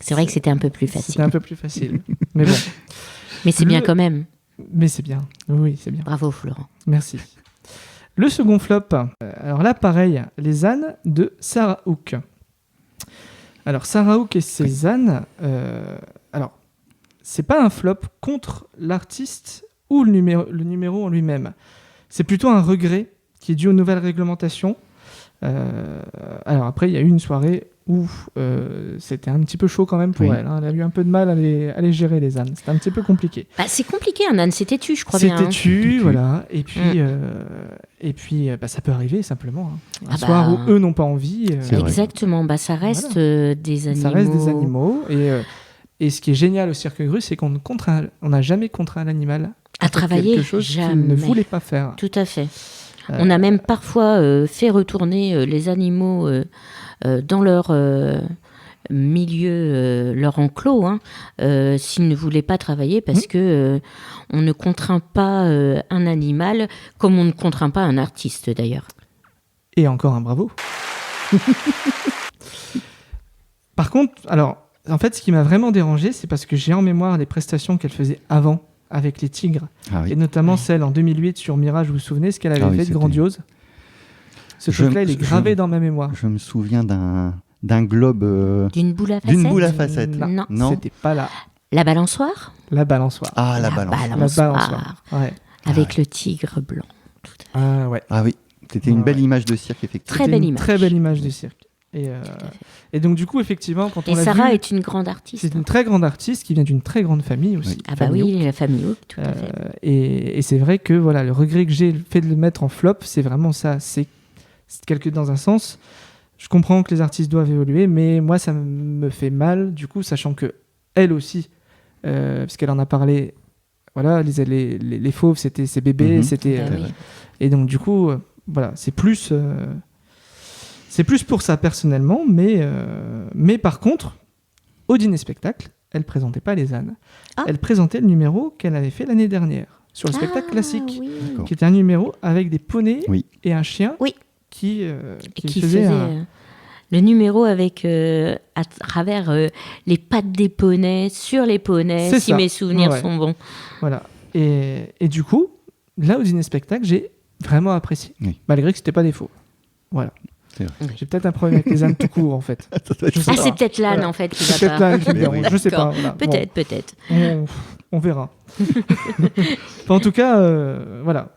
C'est vrai que c'était un peu plus c'était facile. un peu plus facile. Mais bon, Mais c'est bien Le- quand même. mais c'est bien. Oui, c'est bien. Bravo, Florent. Merci. Le second flop, alors là, pareil, les ânes de Sarah Hook. Alors, Sarah Hook et ses ânes, alors, c'est pas un flop contre l'artiste ou le numéro en lui-même. C'est plutôt un regret qui est dû aux nouvelles réglementations. Alors après, il y a eu une soirée où c'était un petit peu chaud quand même pour Oui. elle. Hein. Elle a eu un peu de mal à les gérer, les ânes. C'était un petit peu compliqué. Bah, c'est compliqué, un âne, c'est têtu, je crois bien. C'était hein. têtu, voilà. Et Mm. puis, bah, ça peut arriver simplement. Hein. Un Ah soir bah. où eux n'ont pas envie, C'est vrai. Exactement, bah, ça reste Voilà. des animaux. ça reste des animaux. Et ce qui est génial au cirque Grus, c'est qu'on n'a jamais contraint l'animal À faire travailler, quelque chose qu'il jamais. ne voulait pas faire. Tout à fait. On a même parfois fait retourner les animaux dans leur milieu, leur enclos, hein, s'ils ne voulaient pas travailler, parce que on ne contraint pas un animal comme on ne contraint pas un artiste d'ailleurs. Et encore un bravo. Par contre, alors, en fait, ce qui m'a vraiment dérangé, c'est parce que j'ai en mémoire les prestations qu'elle faisait avant avec les tigres, Ah oui. et notamment celle en 2008 sur Mirage, vous vous souvenez, ce qu'elle avait Ah oui, fait de c'était- grandiose. Ce Je- truc-là, il est gravé je- dans ma mémoire. Je me souviens d'un globe. D'une boule à facettes. D'une boule à facettes. Non, Non. c'était pas là. La balançoire. La balançoire. Ah, la La balance. La balançoire. balançoire. Ouais. Avec le tigre blanc. Ah ouais. Ah oui, c'était une Ouais, belle ouais. image de cirque, effectivement. Très C'était belle une image. Très belle image du cirque. Et, à fait. et donc du coup, effectivement, quand on Et l'a Sarah vu, est une grande artiste. c'est une très grande artiste qui vient d'une très grande famille aussi. Oui. Ah bah famille oui, Hook. la famille Hook, tout à fait. Et c'est vrai que voilà, le regret que j'ai fait de le mettre en flop, c'est vraiment ça. C'est quelque dans un sens. Je comprends que les artistes doivent évoluer, mais moi, ça me fait mal, du coup, sachant que elle aussi, puisqu'elle en a parlé. Voilà, les fauves, c'était ses bébés, c'était. Bah oui. Et donc du coup, voilà, c'est plus pour ça personnellement, mais par contre, au dîner spectacle, elle présentait pas les ânes. Ah. Elle présentait le numéro qu'elle avait fait l'année dernière sur le spectacle classique, Oui. D'accord. qui était un numéro avec des poneys Oui. et un chien Oui. qui Qui faisait faisait un... le numéro avec à travers les pattes des poneys sur les poneys, C'est si ça. mes souvenirs Ouais. sont bons. Voilà. Et du coup, là, au dîner spectacle, j'ai vraiment apprécié. Oui. Malgré que c'était pas des faux. Voilà. C'est vrai. Oui. J'ai peut-être un problème avec les ânes tout court, en fait. Ça doit être Je sais Ah, pas. c'est peut-être l'âne Voilà. en fait qui C'est va peut-être pas. là qui me Mais dérange, oui. je sais pas. D'accord. Voilà. Peut-être. On verra. Enfin, en tout cas, voilà,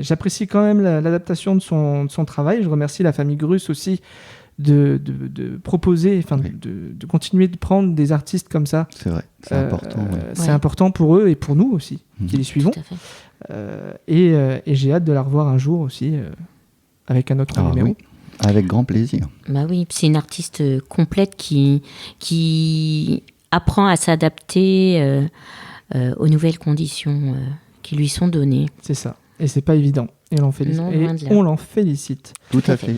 j'apprécie quand même l'adaptation de son travail. Je remercie la famille Grus aussi de proposer, enfin, Oui. de continuer de prendre des artistes comme ça. C'est vrai, c'est important. ouais. C'est Ouais. important pour eux et pour nous aussi, qui les suivons. Tout à fait. Et j'ai hâte de la revoir un jour aussi avec un autre Ah numéro. oui, avec grand plaisir. Bah oui, c'est une artiste complète qui apprend à s'adapter aux nouvelles conditions qui lui sont données. C'est ça. Et c'est pas évident. Et Non, loin de là. on l'en félicite. Tout à à fait. fait.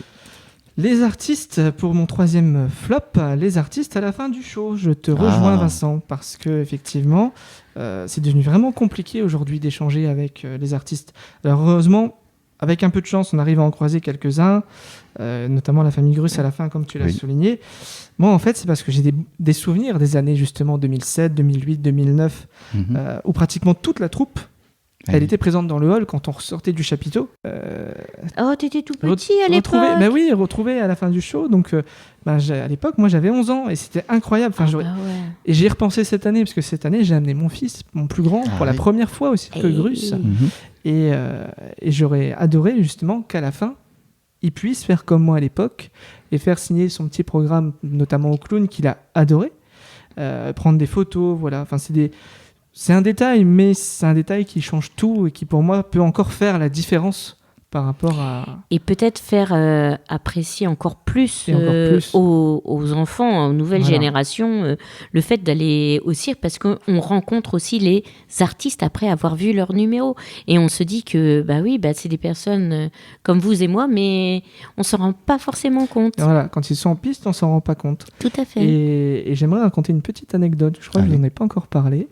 Les artistes, pour mon troisième flop, les artistes à la fin du show. Je te rejoins, Vincent, parce que effectivement, c'est devenu vraiment compliqué aujourd'hui d'échanger avec les artistes. Alors heureusement, avec un peu de chance, on arrive à en croiser quelques-uns, notamment la famille Grus à la fin, comme tu l'as Oui. souligné. Moi, en fait, c'est parce que j'ai des souvenirs des années justement 2007, 2008, 2009, Mhm. où pratiquement toute la troupe, Ah elle oui. était présente dans le hall quand on ressortait du chapiteau. Oh, t'étais tout petit à l'époque. Retrouvé à la fin du show. Donc, à l'époque, moi, j'avais 11 ans et c'était incroyable. Enfin, Ah, j'aurais- bah ouais. Et j'y ai repensé cette année, parce que cette année, j'ai amené mon fils, mon plus grand, Ah pour la oui. première fois au cirque Et- Grus. Mhm. Et j'aurais adoré, justement, qu'à la fin, il puisse faire comme moi à l'époque et faire signer son petit programme, notamment au clown, qu'il a adoré. Prendre des photos, voilà. Enfin, c'est un détail, mais c'est un détail qui change tout et qui, pour moi, peut encore faire la différence par rapport à... Et peut-être faire apprécier encore plus, Et encore plus. aux enfants, aux nouvelles Voilà. générations, le fait d'aller au cirque, parce qu'on rencontre aussi les artistes après avoir vu leur numéro. Et on se dit que, bah oui, bah, c'est des personnes comme vous et moi, mais on s'en rend pas forcément compte. Voilà, quand ils sont en piste, on s'en rend pas compte. Tout à fait. Et j'aimerais raconter une petite anecdote. Je crois que je Allez. n'en ai pas encore parlé.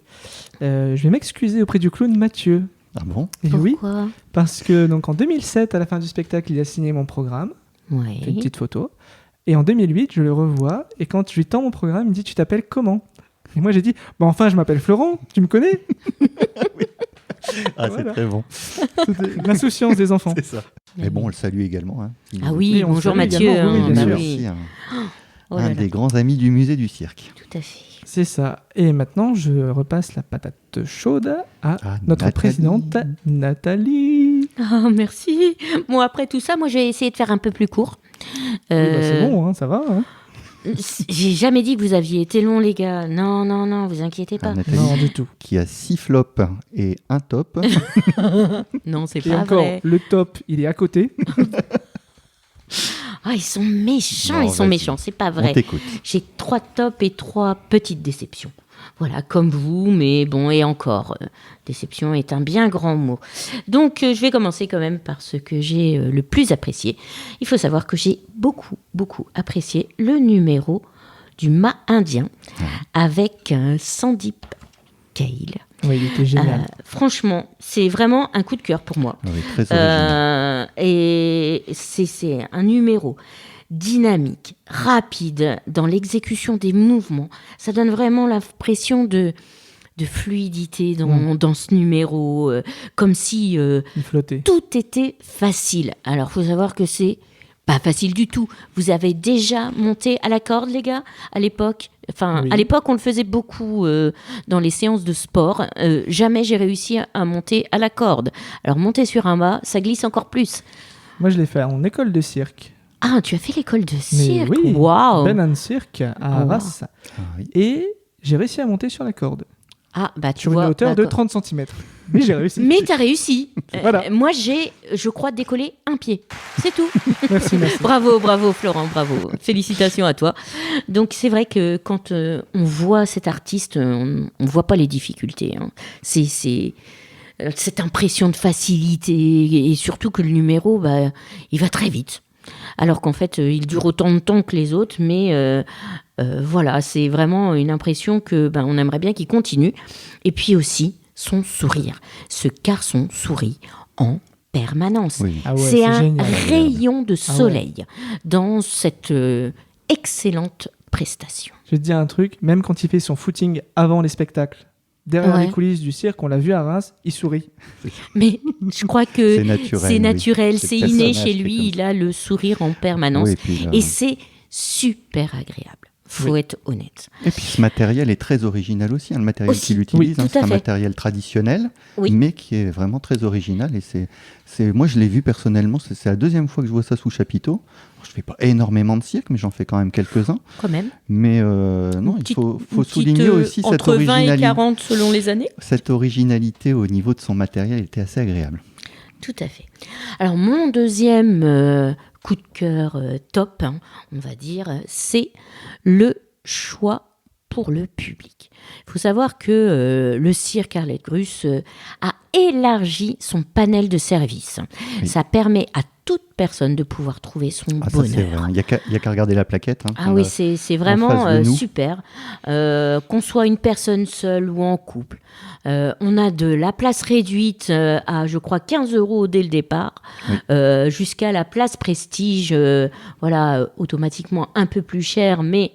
Je vais m'excuser auprès du clown Mathieu. Ah bon? Et oui, Pourquoi? parce que donc en 2007, à la fin du spectacle, il a signé mon programme, Ouais. fait une petite photo. Et en 2008, je le revois. Et quand je lui tends mon programme, il me dit: tu t'appelles comment? Et moi, j'ai dit: bah enfin, je m'appelle Florent. Tu me connais? Ah, Voilà. c'est très bon. C'était l'insouciance des enfants. C'est ça. Mais bon, on le salue également. Hein. Ah oui, Oui, on bonjour salue Mathieu. également, oui, hein, bien bah sûr. oui. Aussi, Oh là un là, des grands amis du musée du cirque. tout à fait. C'est ça. Et maintenant, je repasse la patate chaude à notre Nathalie. présidente Nathalie. Ah, merci. Bon, après tout ça, moi, je vais essayer de faire un peu plus court. Oui, bah, c'est bon, hein, ça va. Hein. J'ai jamais dit que vous aviez été long, les gars. Non, non, non, vous inquiétez pas. Nathalie, Non, du tout. qui a 6 flops et un top. Non, c'est Et pas encore, vrai. le top, il est à côté. Ah, ils sont méchants, Bon, ils sont vas-y. méchants, c'est pas On vrai. t'écoute. J'ai 3 tops et 3 petites déceptions. Voilà, comme vous, mais bon, et encore, déception est un bien grand mot. Donc, je vais commencer quand même par ce que j'ai le plus apprécié. Il faut savoir que j'ai beaucoup, beaucoup apprécié le numéro du mât indien avec Sandeep Kail. Oui, il était génial. Franchement, c'est vraiment un coup de cœur pour moi. Oui, très original. Et c'est un numéro dynamique, rapide dans l'exécution des mouvements. Ça donne vraiment l'impression de fluidité dans ce numéro, comme si Il flottait. tout était facile. Alors, il faut savoir que c'est pas facile du tout. Vous avez déjà monté à la corde, les gars, à l'époque. Enfin, Oui. à l'époque, on le faisait beaucoup dans les séances de sport. Jamais j'ai réussi à monter à la corde. Alors, monter sur un mât, ça glisse encore plus. Moi, je l'ai fait en école de cirque. Ah, tu as fait l'école de Mais cirque. oui, Waouh. Ben and Cirque à Oh. Arras. Ah oui. Et j'ai réussi à monter sur la corde. Ah, bah tu sur vois. une hauteur de d'accord. 30 cm. Mais j'ai réussi. Mais t'as réussi. Voilà. Moi, j'ai, je crois, décollé un pied. C'est tout. Merci. Bravo, Florent, bravo. Félicitations à toi. Donc, c'est vrai que quand on voit cet artiste, on ne voit pas les difficultés. Hein. C'est cette impression de facilité et surtout que le numéro, bah, il va très vite. Alors qu'en fait, il dure autant de temps que les autres, mais voilà, c'est vraiment une impression que ben, on aimerait bien qu'il continue. Et puis aussi, son sourire. Ce garçon sourit en permanence. Oui. Ah ouais, c'est un génial. rayon de Ah ouais. soleil dans cette excellente prestation. Je vais te dire un truc, même quand il fait son footing avant les spectacles, derrière Ouais. les coulisses du cirque, on l'a vu à Reims, il sourit. Mais je crois que C'est naturel. c'est oui. naturel, C'est c'est le inné personnage chez qui est lui, comme il a le sourire en permanence. Oui, et puis, Et c'est super agréable. Faut être honnête. et puis ce matériel est très original aussi. Hein, le matériel Aussi. qu'il utilise, Oui, tout c'est à un fait. matériel traditionnel, Oui. mais qui est vraiment très original. Et moi, je l'ai vu personnellement. C'est la deuxième fois que je vois ça sous chapiteau. Alors, je fais pas énormément de cirque, mais j'en fais quand même quelques-uns. Quand même. Mais non, il faut souligner aussi cette entre 20 et originalité. 40 selon les années. Cette originalité au niveau de son matériel était assez agréable. Tout à fait. Alors mon deuxième coup de cœur top, hein, on va dire, c'est le choix pour le public. Il faut savoir que le cirque Arlette Gruss a élargi son panel de services. Oui. Ça permet à toute personne de pouvoir trouver son Ah, ça, c'est vrai. bonheur. Il n'y a qu'à regarder la plaquette. Hein, Ah qu'on oui, a. c'est face vraiment de nous. super. Qu'on soit une personne seule ou en couple. On a de la place réduite à, je crois, 15 € dès le départ, Oui. jusqu'à la place prestige, voilà, automatiquement un peu plus cher, mais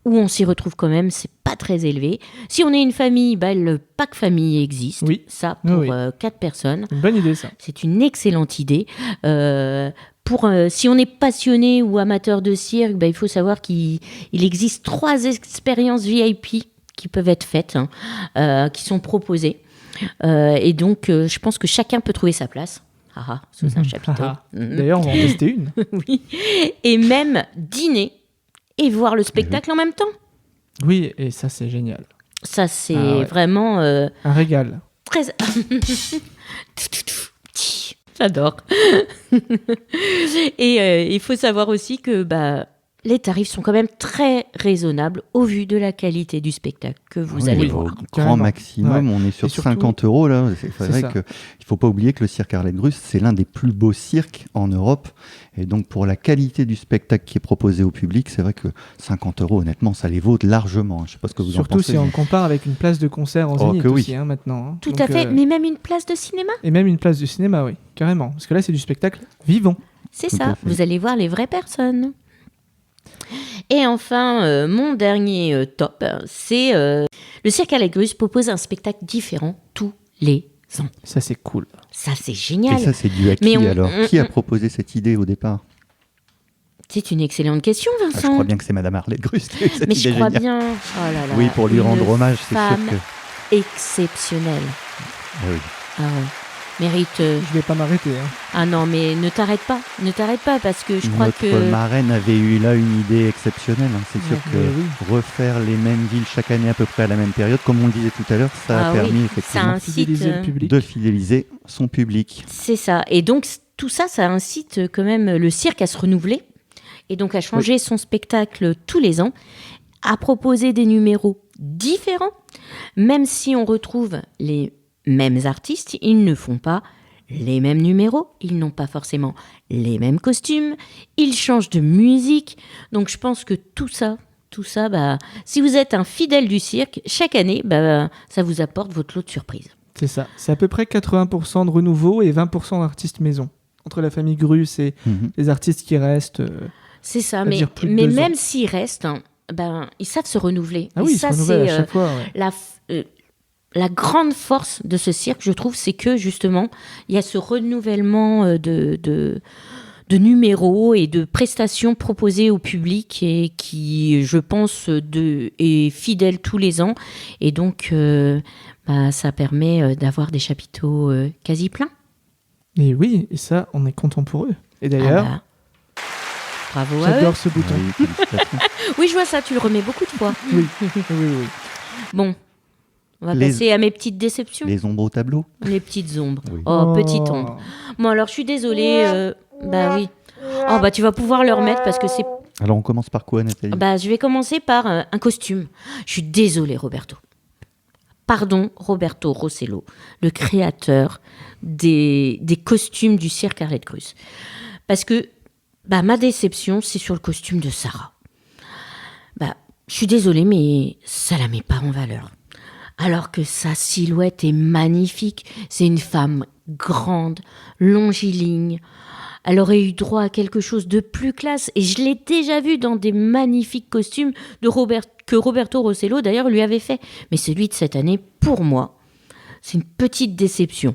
où on s'y retrouve quand même, c'est pas très élevé. Si on est une famille, bah, le pack famille existe. Oui. Ça, pour Oui. 4 personnes. Une bonne idée, ça. C'est une excellente idée. Si on est passionné ou amateur de cirque, bah, il faut savoir qu'il existe 3 expériences VIP qui peuvent être faites, hein, qui sont proposées. Et donc, je pense que chacun peut trouver sa place. Sous un chapiteau. Mhm. D'ailleurs, on va en tester une. Oui. Et même dîner et voir le spectacle en même temps. Oui, et ça, c'est génial. Ça, c'est Ah ouais. vraiment Un régal. très... J'adore. Et il faut savoir aussi que les tarifs sont quand même très raisonnables au vu de la qualité du spectacle que vous allez au voir. grand Carrément. maximum, on est sur Et surtout- 50 €. Là. C'est vrai ça. qu'il ne faut pas oublier que le cirque Arlette Gruss, c'est l'un des plus beaux cirques en Europe. Et donc, pour la qualité du spectacle qui est proposé au public, c'est vrai que 50 €, honnêtement, ça les vaut largement. Je ne sais pas ce que vous en Surtout pensez. si on le compare avec une place de concert en Zénith que oui. aussi, hein, maintenant. hein. Tout Donc, à fait, mais même une place de cinéma, Et même une place de cinéma, oui, carrément. Parce que là, c'est du spectacle vivant. c'est Tout à ça. fait. Vous allez voir les vraies personnes. Et enfin, mon dernier top, c'est le cirque Arlette Gruss propose un spectacle différent tous les ans. Ça, c'est cool. Ça, c'est Et génial. ça, c'est dû à Mais qui alors Qui a proposé cette idée au départ? C'est une excellente question, Je Vincent. crois bien que c'est Madame Arlette Gruss qui a eu cette Mais idée je crois géniale. bien. Oh là là, Oui, pour lui une rendre hommage, c'est sûr femme que. exceptionnelle. Ah oui. Ah ouais. Mérite. Je vais pas m'arrêter. hein. Ah non, mais ne t'arrête pas. Ne t'arrête pas parce que je crois Notre que. marraine avait eu là une idée exceptionnelle. Hein. C'est sûr Ouais, que oui. refaire les mêmes villes chaque année à peu près à la même période, comme on le disait tout à l'heure, ça Ah a oui, permis ça effectivement incite, Fidéliser le public. de fidéliser son public. C'est ça. Et donc, tout ça, ça incite quand même le cirque à se renouveler et donc à changer son spectacle tous les ans, à proposer des numéros différents, même si on retrouve les mêmes artistes, ils ne font pas les mêmes numéros, ils n'ont pas forcément les mêmes costumes, ils changent de musique. Donc, je pense que tout ça, si vous êtes un fidèle du cirque, chaque année, ça vous apporte votre lot de surprises. C'est ça. C'est à peu près 80% de renouveau et 20% d'artistes maison. Entre la famille Gruss et Mhm. les artistes qui restent. C'est ça, Ça veut mais dire plus de 2 même ans. s'ils restent, ils savent se renouveler. Ah Et oui, ils se ça, renouvellent c'est à chaque fois. ouais. la grande force de ce cirque, je trouve, c'est que justement, il y a ce renouvellement de numéros et de prestations proposées au public et qui, je pense, est fidèle tous les ans. Et donc, ça permet d'avoir des chapiteaux quasi pleins. Et oui, et ça, on est content pour eux. Et d'ailleurs, Ah bah, bravo à eux. j'adore ce bouton. Oui, félicitations. Oui, je vois ça, tu le remets beaucoup de fois. Oui, oui, oui. Bon, On va passer à mes petites déceptions. Les ombres au tableau. Les petites ombres. Oui. Oh, petite ombre. Bon, alors, je suis désolée. Bah oui. Oh, bah tu vas pouvoir le remettre parce que c'est... Alors, on commence par quoi, Nathalie? Bah, je vais commencer par un costume. Je suis désolée, Roberto. Pardon, Roberto Rossello, le créateur des costumes du cirque Arlette Cruz. Parce que bah, ma déception, c'est sur le costume de Sarah. Bah, je suis désolée, mais ça la met pas en valeur. Alors que sa silhouette est magnifique. C'est une femme grande, longiligne. Elle aurait eu droit à quelque chose de plus classe. Et je l'ai déjà vu dans des magnifiques costumes que Roberto Rossello, d'ailleurs, lui avait fait. Mais celui de cette année, pour moi, c'est une petite déception.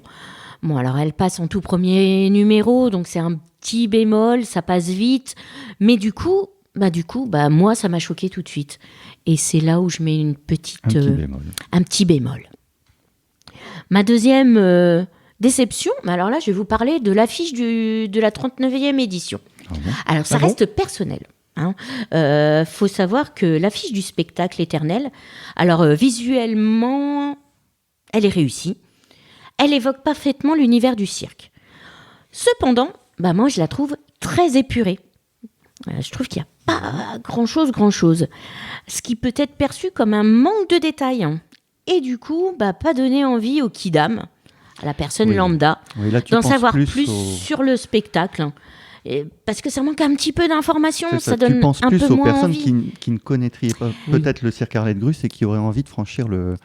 Bon, alors elle passe en tout premier numéro, donc c'est un petit bémol, ça passe vite. Mais du coup, moi, ça m'a choqué tout de suite. Et c'est là où je mets un petit bémol. Ma deuxième déception, alors là, je vais vous parler de l'affiche de la 39e édition. Ah bon? Alors, ça reste personnel. Faut savoir que l'affiche du spectacle éternel, alors visuellement, elle est réussie. Elle évoque parfaitement l'univers du cirque. Cependant, moi, je la trouve très épurée. Je trouve qu'il n'y a pas grand-chose. Ce qui peut être perçu comme un manque de détails. Et du coup, pas donner envie au kidam, à la personne lambda, d'en savoir plus sur le spectacle. Parce que ça manque un petit peu d'informations, ça donne un peu moins envie. Tu penses plus aux personnes qui ne connaîtraient pas peut-être le cirque Arlette Cruz et qui auraient envie de franchir le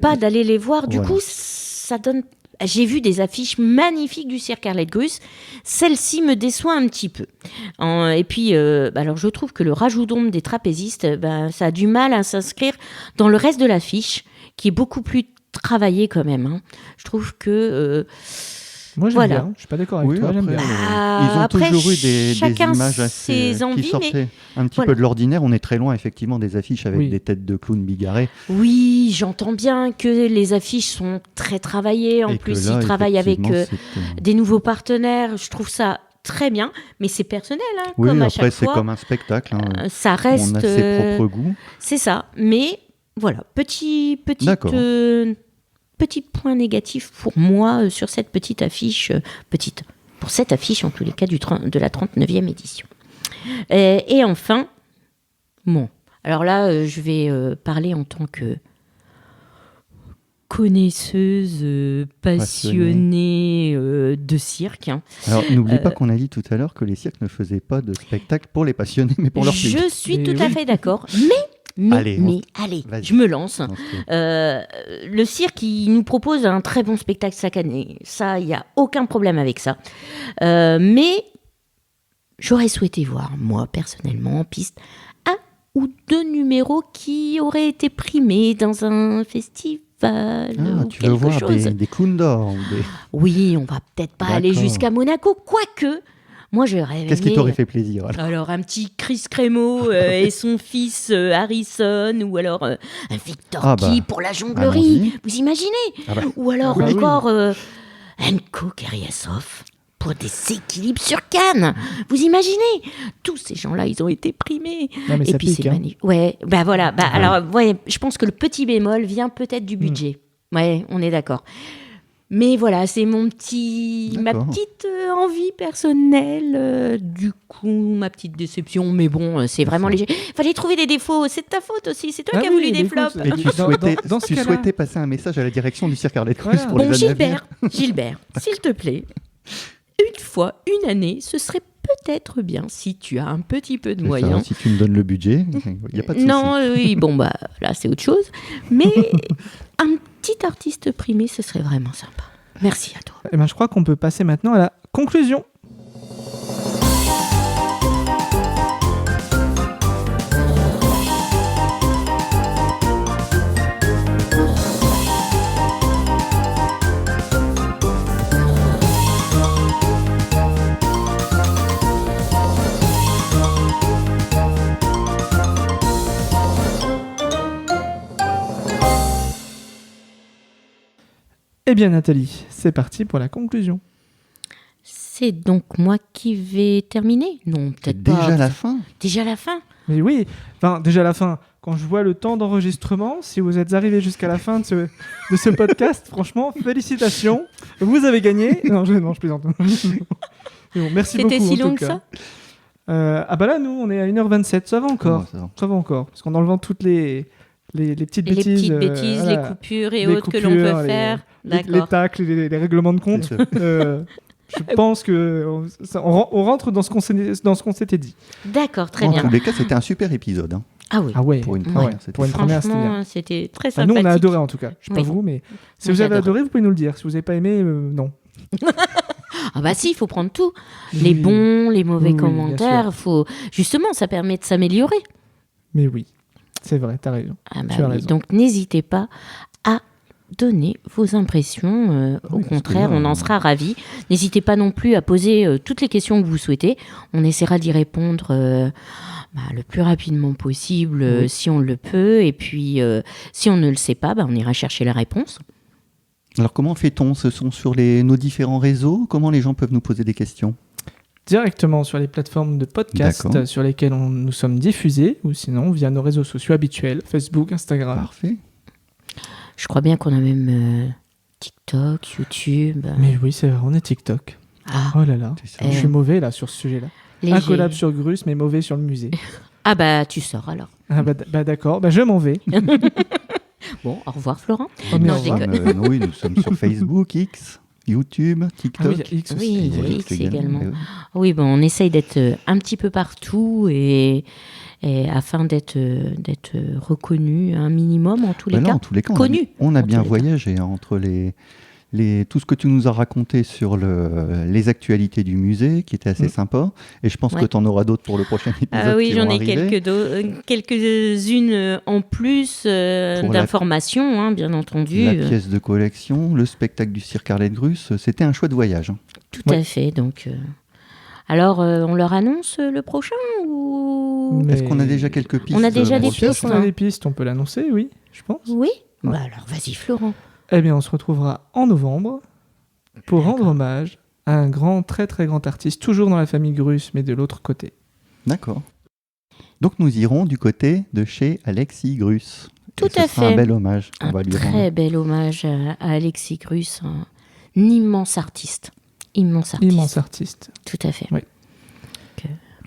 pas d'aller les voir. Du coup, ça donne... J'ai vu des affiches magnifiques du cirque Arlette Cruz. Celle-ci me déçoit un petit peu. Et puis, alors je trouve que le rajout d'ombre des trapézistes, ça a du mal à s'inscrire dans le reste de l'affiche, qui est beaucoup plus travaillé quand même. Je trouve que... Moi, j'aime bien. Je suis pas d'accord avec toi. J'aime bien. Ils ont toujours eu des images assez qui sortaient un petit peu de l'ordinaire. On est très loin, effectivement, des affiches avec des têtes de clowns bigarrés. Oui, j'entends bien que les affiches sont très travaillées. En plus, ils travaillent avec des nouveaux partenaires. Je trouve ça très bien, mais c'est personnel. Comme à chaque fois. Après, c'est comme un spectacle. Ça reste... On a ses propres goûts. C'est ça. Mais voilà, petit point négatif pour moi sur cette petite affiche, pour cette affiche en tous les cas de la 39e édition. Et enfin, alors là, je vais parler en tant que connaisseuse, passionnée de cirque. Alors, n'oublie pas qu'on a dit tout à l'heure que les cirques ne faisaient pas de spectacle pour les passionnés, mais pour leur public. Je suis tout à fait d'accord, mais allez, je me lance. Le cirque, il nous propose un très bon spectacle chaque année. Ça, il n'y a aucun problème avec ça. Mais j'aurais souhaité voir, moi, personnellement, en piste, 1 ou 2 numéros qui auraient été primés dans un festival ou tu quelque veux voir chose. Des clowns d'or Oui, on va peut-être pas aller jusqu'à Monaco, quoique... Moi, je rêve. Qu'est-ce qui t'aurait fait plaisir alors, un petit Chris Crémeau et son fils Harrison, ou alors un Victor Key pour la jonglerie. Vous imaginez Ou alors encore Enko Keriasov pour des équilibres sur Cannes. Vous imaginez? Tous ces gens-là, ils ont été primés. Non, mais et puis c'est magnifique. Ouais, voilà. Alors, je pense que le petit bémol vient peut-être du budget. Ouais, on est d'accord. Mais voilà, c'est ma petite envie personnelle, du coup, ma petite déception. Mais bon, c'est vraiment léger. Fallait trouver des défauts, c'est de ta faute aussi, c'est toi qui as voulu des flops. Et tu souhaitais passer un message à la direction du cirque Arlette Cruz pour les années Gilbert, s'il te plaît, une année, ce serait peut-être bien si tu as un petit peu de moyens. Si tu me donnes le budget, il n'y a pas de souci. Non, oui, là, c'est autre chose. Mais un petit artiste primé, ce serait vraiment sympa. Merci à toi. Je crois qu'on peut passer maintenant à la conclusion. Eh bien Nathalie, c'est parti pour la conclusion. C'est donc moi qui vais terminer? Non, peut-être pas. Déjà la fin? Déjà la fin? Mais oui, déjà la fin, quand je vois le temps d'enregistrement, si vous êtes arrivé jusqu'à la fin de ce podcast, franchement, félicitations. Vous avez gagné. Non, je plaisante. Mais bon, merci beaucoup. C'était si en long tout que cas. ça Ah bah là, nous, on est à 1h27. Ça va encore. Ça va encore. Parce qu'en enlevant toutes les petites Et les bêtises. petites bêtises, les voilà, coupures et les autres que l'on coupures, peut faire. les D'accord. tacles, les règlements de compte. Je pense qu'on rentre dans ce qu'on s'était dit. D'accord, très En bien. tous les cas, c'était un super épisode. Hein. Ah oui. Ah ouais. Pour une Ouais. première, c'était Pour une ça. première, c'était bien. Franchement, c'était très Bah, sympathique. nous, on a adoré en tout cas. Je sais pas Oui. vous, mais si Moi, vous avez j'adore. adoré, vous pouvez nous le dire. Si vous n'avez pas aimé, non. Ah bah si, il faut prendre tout. Les Oui. bons, les mauvais Oui, bien commentaires. Faut... Justement, ça permet de s'améliorer. Mais oui, c'est vrai, t'as raison. Ah bah Tu as oui. raison. Donc n'hésitez pas à donner vos impressions. Au Oui, parce que contraire, là, on en sera ravis. N'hésitez pas non plus à poser toutes les questions que vous souhaitez. On essaiera d'y répondre le plus rapidement possible Oui. si on le peut. Et puis, si on ne le sait pas, on ira chercher la réponse. Alors, comment fait-on? Ce sont sur nos différents réseaux? Comment les gens peuvent nous poser des questions? Directement sur les plateformes de podcast D'accord. sur lesquelles nous sommes diffusés, ou sinon via nos réseaux sociaux habituels, Facebook, Instagram. Parfait. Je crois bien qu'on a même TikTok, YouTube. Mais oui, c'est vrai, on est TikTok. Ah, Oh là là, C'est ça. je suis mauvais là sur ce sujet-là. léger. Un collab sur Grus, mais mauvais sur le musée. Ah bah tu sors alors. Ah bah d'accord, je m'en vais. Bon, au revoir Florent. Oh, mais Non, au je revoir. déconne. Oui, nous sommes sur Facebook, X, YouTube, TikTok. Ah oui, il y a X aussi. Oui, Et il y a X X également. Eh oui. Oui, on essaye d'être un petit peu partout et afin d'être reconnu un minimum en tous les Bah là, cas. en tous les cas, Connu, on a en bien tous les cas. voyagé hein, entre tout ce que tu nous as raconté sur les actualités du musée, qui était assez sympa. Et je pense que Ouais. tu en auras d'autres pour le prochain épisode. Ah oui, qui j'en vont ai arriver. quelques-unes en plus Pour la- d'informations, hein, bien entendu. La pièce de collection, le spectacle du cirque Arlette Grus, c'était un chouette voyage. Hein. Tout Ouais. à fait. Donc, alors, on leur annonce le prochain ou Mais- Est-ce qu'on a déjà quelques pistes On a déjà pour des le prochain pistes, On a des pistes, on peut l'annoncer, oui, je pense. Oui. Ouais. Bah alors, vas-y Florent. Eh bien, on se retrouvera en novembre pour rendre hommage à un grand, très très grand artiste, toujours dans la famille Grus, mais de l'autre côté. D'accord. Donc nous irons du côté de chez Alexis Grus. Tout Et ce à sera fait. un bel hommage qu'on Un va lui très rendre. bel hommage à Alexis Grus, un immense artiste. Immense artiste. Immense artiste. Tout à fait.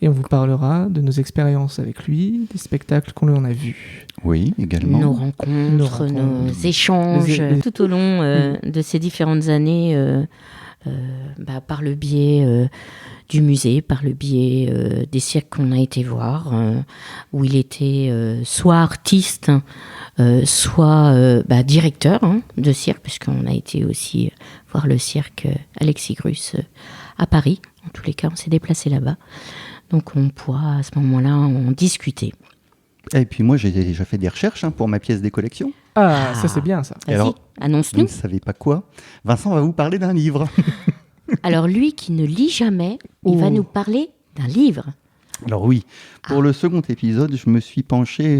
Et on vous parlera de nos expériences avec lui, des spectacles qu'on lui en a vus. Oui, également. Nos rencontres, nos échanges tout au long de ces différentes années par le biais du musée, par le biais des cirques qu'on a été voir, où il était soit artiste, soit directeur de cirque, puisqu'on a été aussi voir le cirque Alexis Grus à Paris. En tous les cas, on s'est déplacé là-bas. Donc on pourra à ce moment-là en discuter. Et puis moi, j'ai déjà fait des recherches pour ma pièce des collections. Ah, ça c'est bien ça. Et Vas-y, alors, Vous annonce-nous. ne savez pas quoi? Vincent va vous parler d'un livre. Alors lui qui ne lit jamais, il va Oh. nous parler d'un livre. Alors oui, pour le second épisode, je me suis penché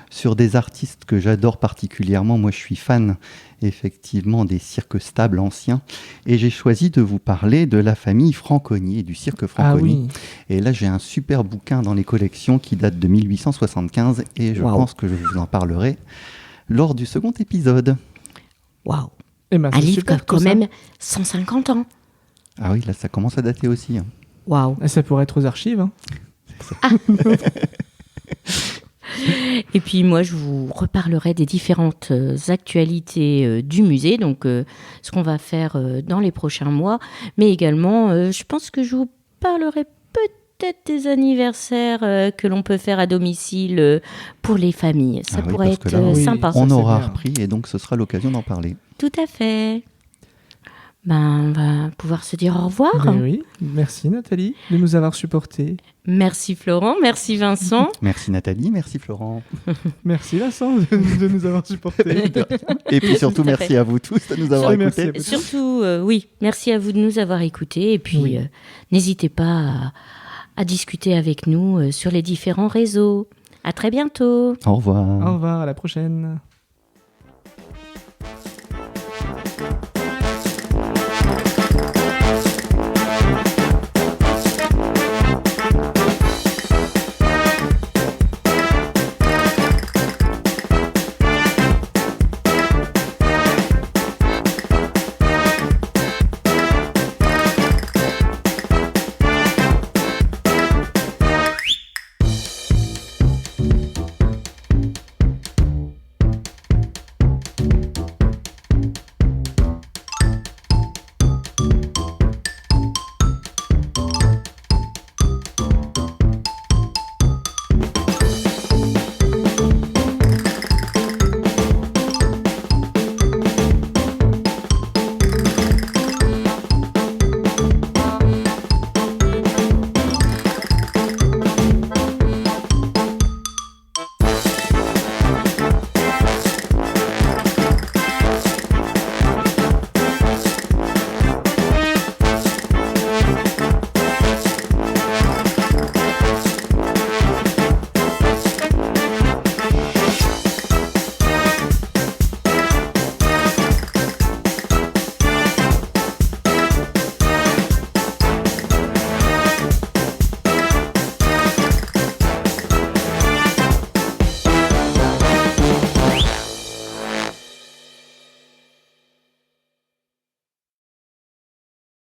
sur des artistes que j'adore particulièrement. Moi, je suis fan, effectivement, des cirques stables anciens. Et j'ai choisi de vous parler de la famille Franconi, du cirque Ah Franconi. oui. Et là, j'ai un super bouquin dans les collections qui date de 1875. Et je Waouh. pense que je vous en parlerai lors du second épisode. Waouh. Eh ben, Un c'est livre super qui a quand tout ça. même 150 ans. Ah oui, là, ça commence à dater aussi. Hein. Waouh. Et ça pourrait être aux archives. Hein. Et puis moi, je vous reparlerai des différentes actualités du musée, donc ce qu'on va faire dans les prochains mois, mais également, je pense que je vous parlerai peut-être des anniversaires que l'on peut faire à domicile pour les familles. Ça Ah oui, pourrait parce que être là, oui. sympa. Ça, On c'est aura bien. repris et donc ce sera l'occasion d'en parler. Tout à fait. On va pouvoir se dire au revoir. Ben oui. Merci Nathalie de nous avoir supportés. Merci Florent, merci Vincent. Merci Nathalie, merci Florent. Merci Vincent de nous avoir supportés. Et puis surtout, Tout à merci fait. à vous tous de nous avoir Oui, merci écoutés. à vous. Surtout, oui, merci à vous de nous avoir écoutés. Et puis, Oui. n'hésitez pas à discuter avec nous sur les différents réseaux. À très bientôt. Au revoir. Au revoir, à la prochaine.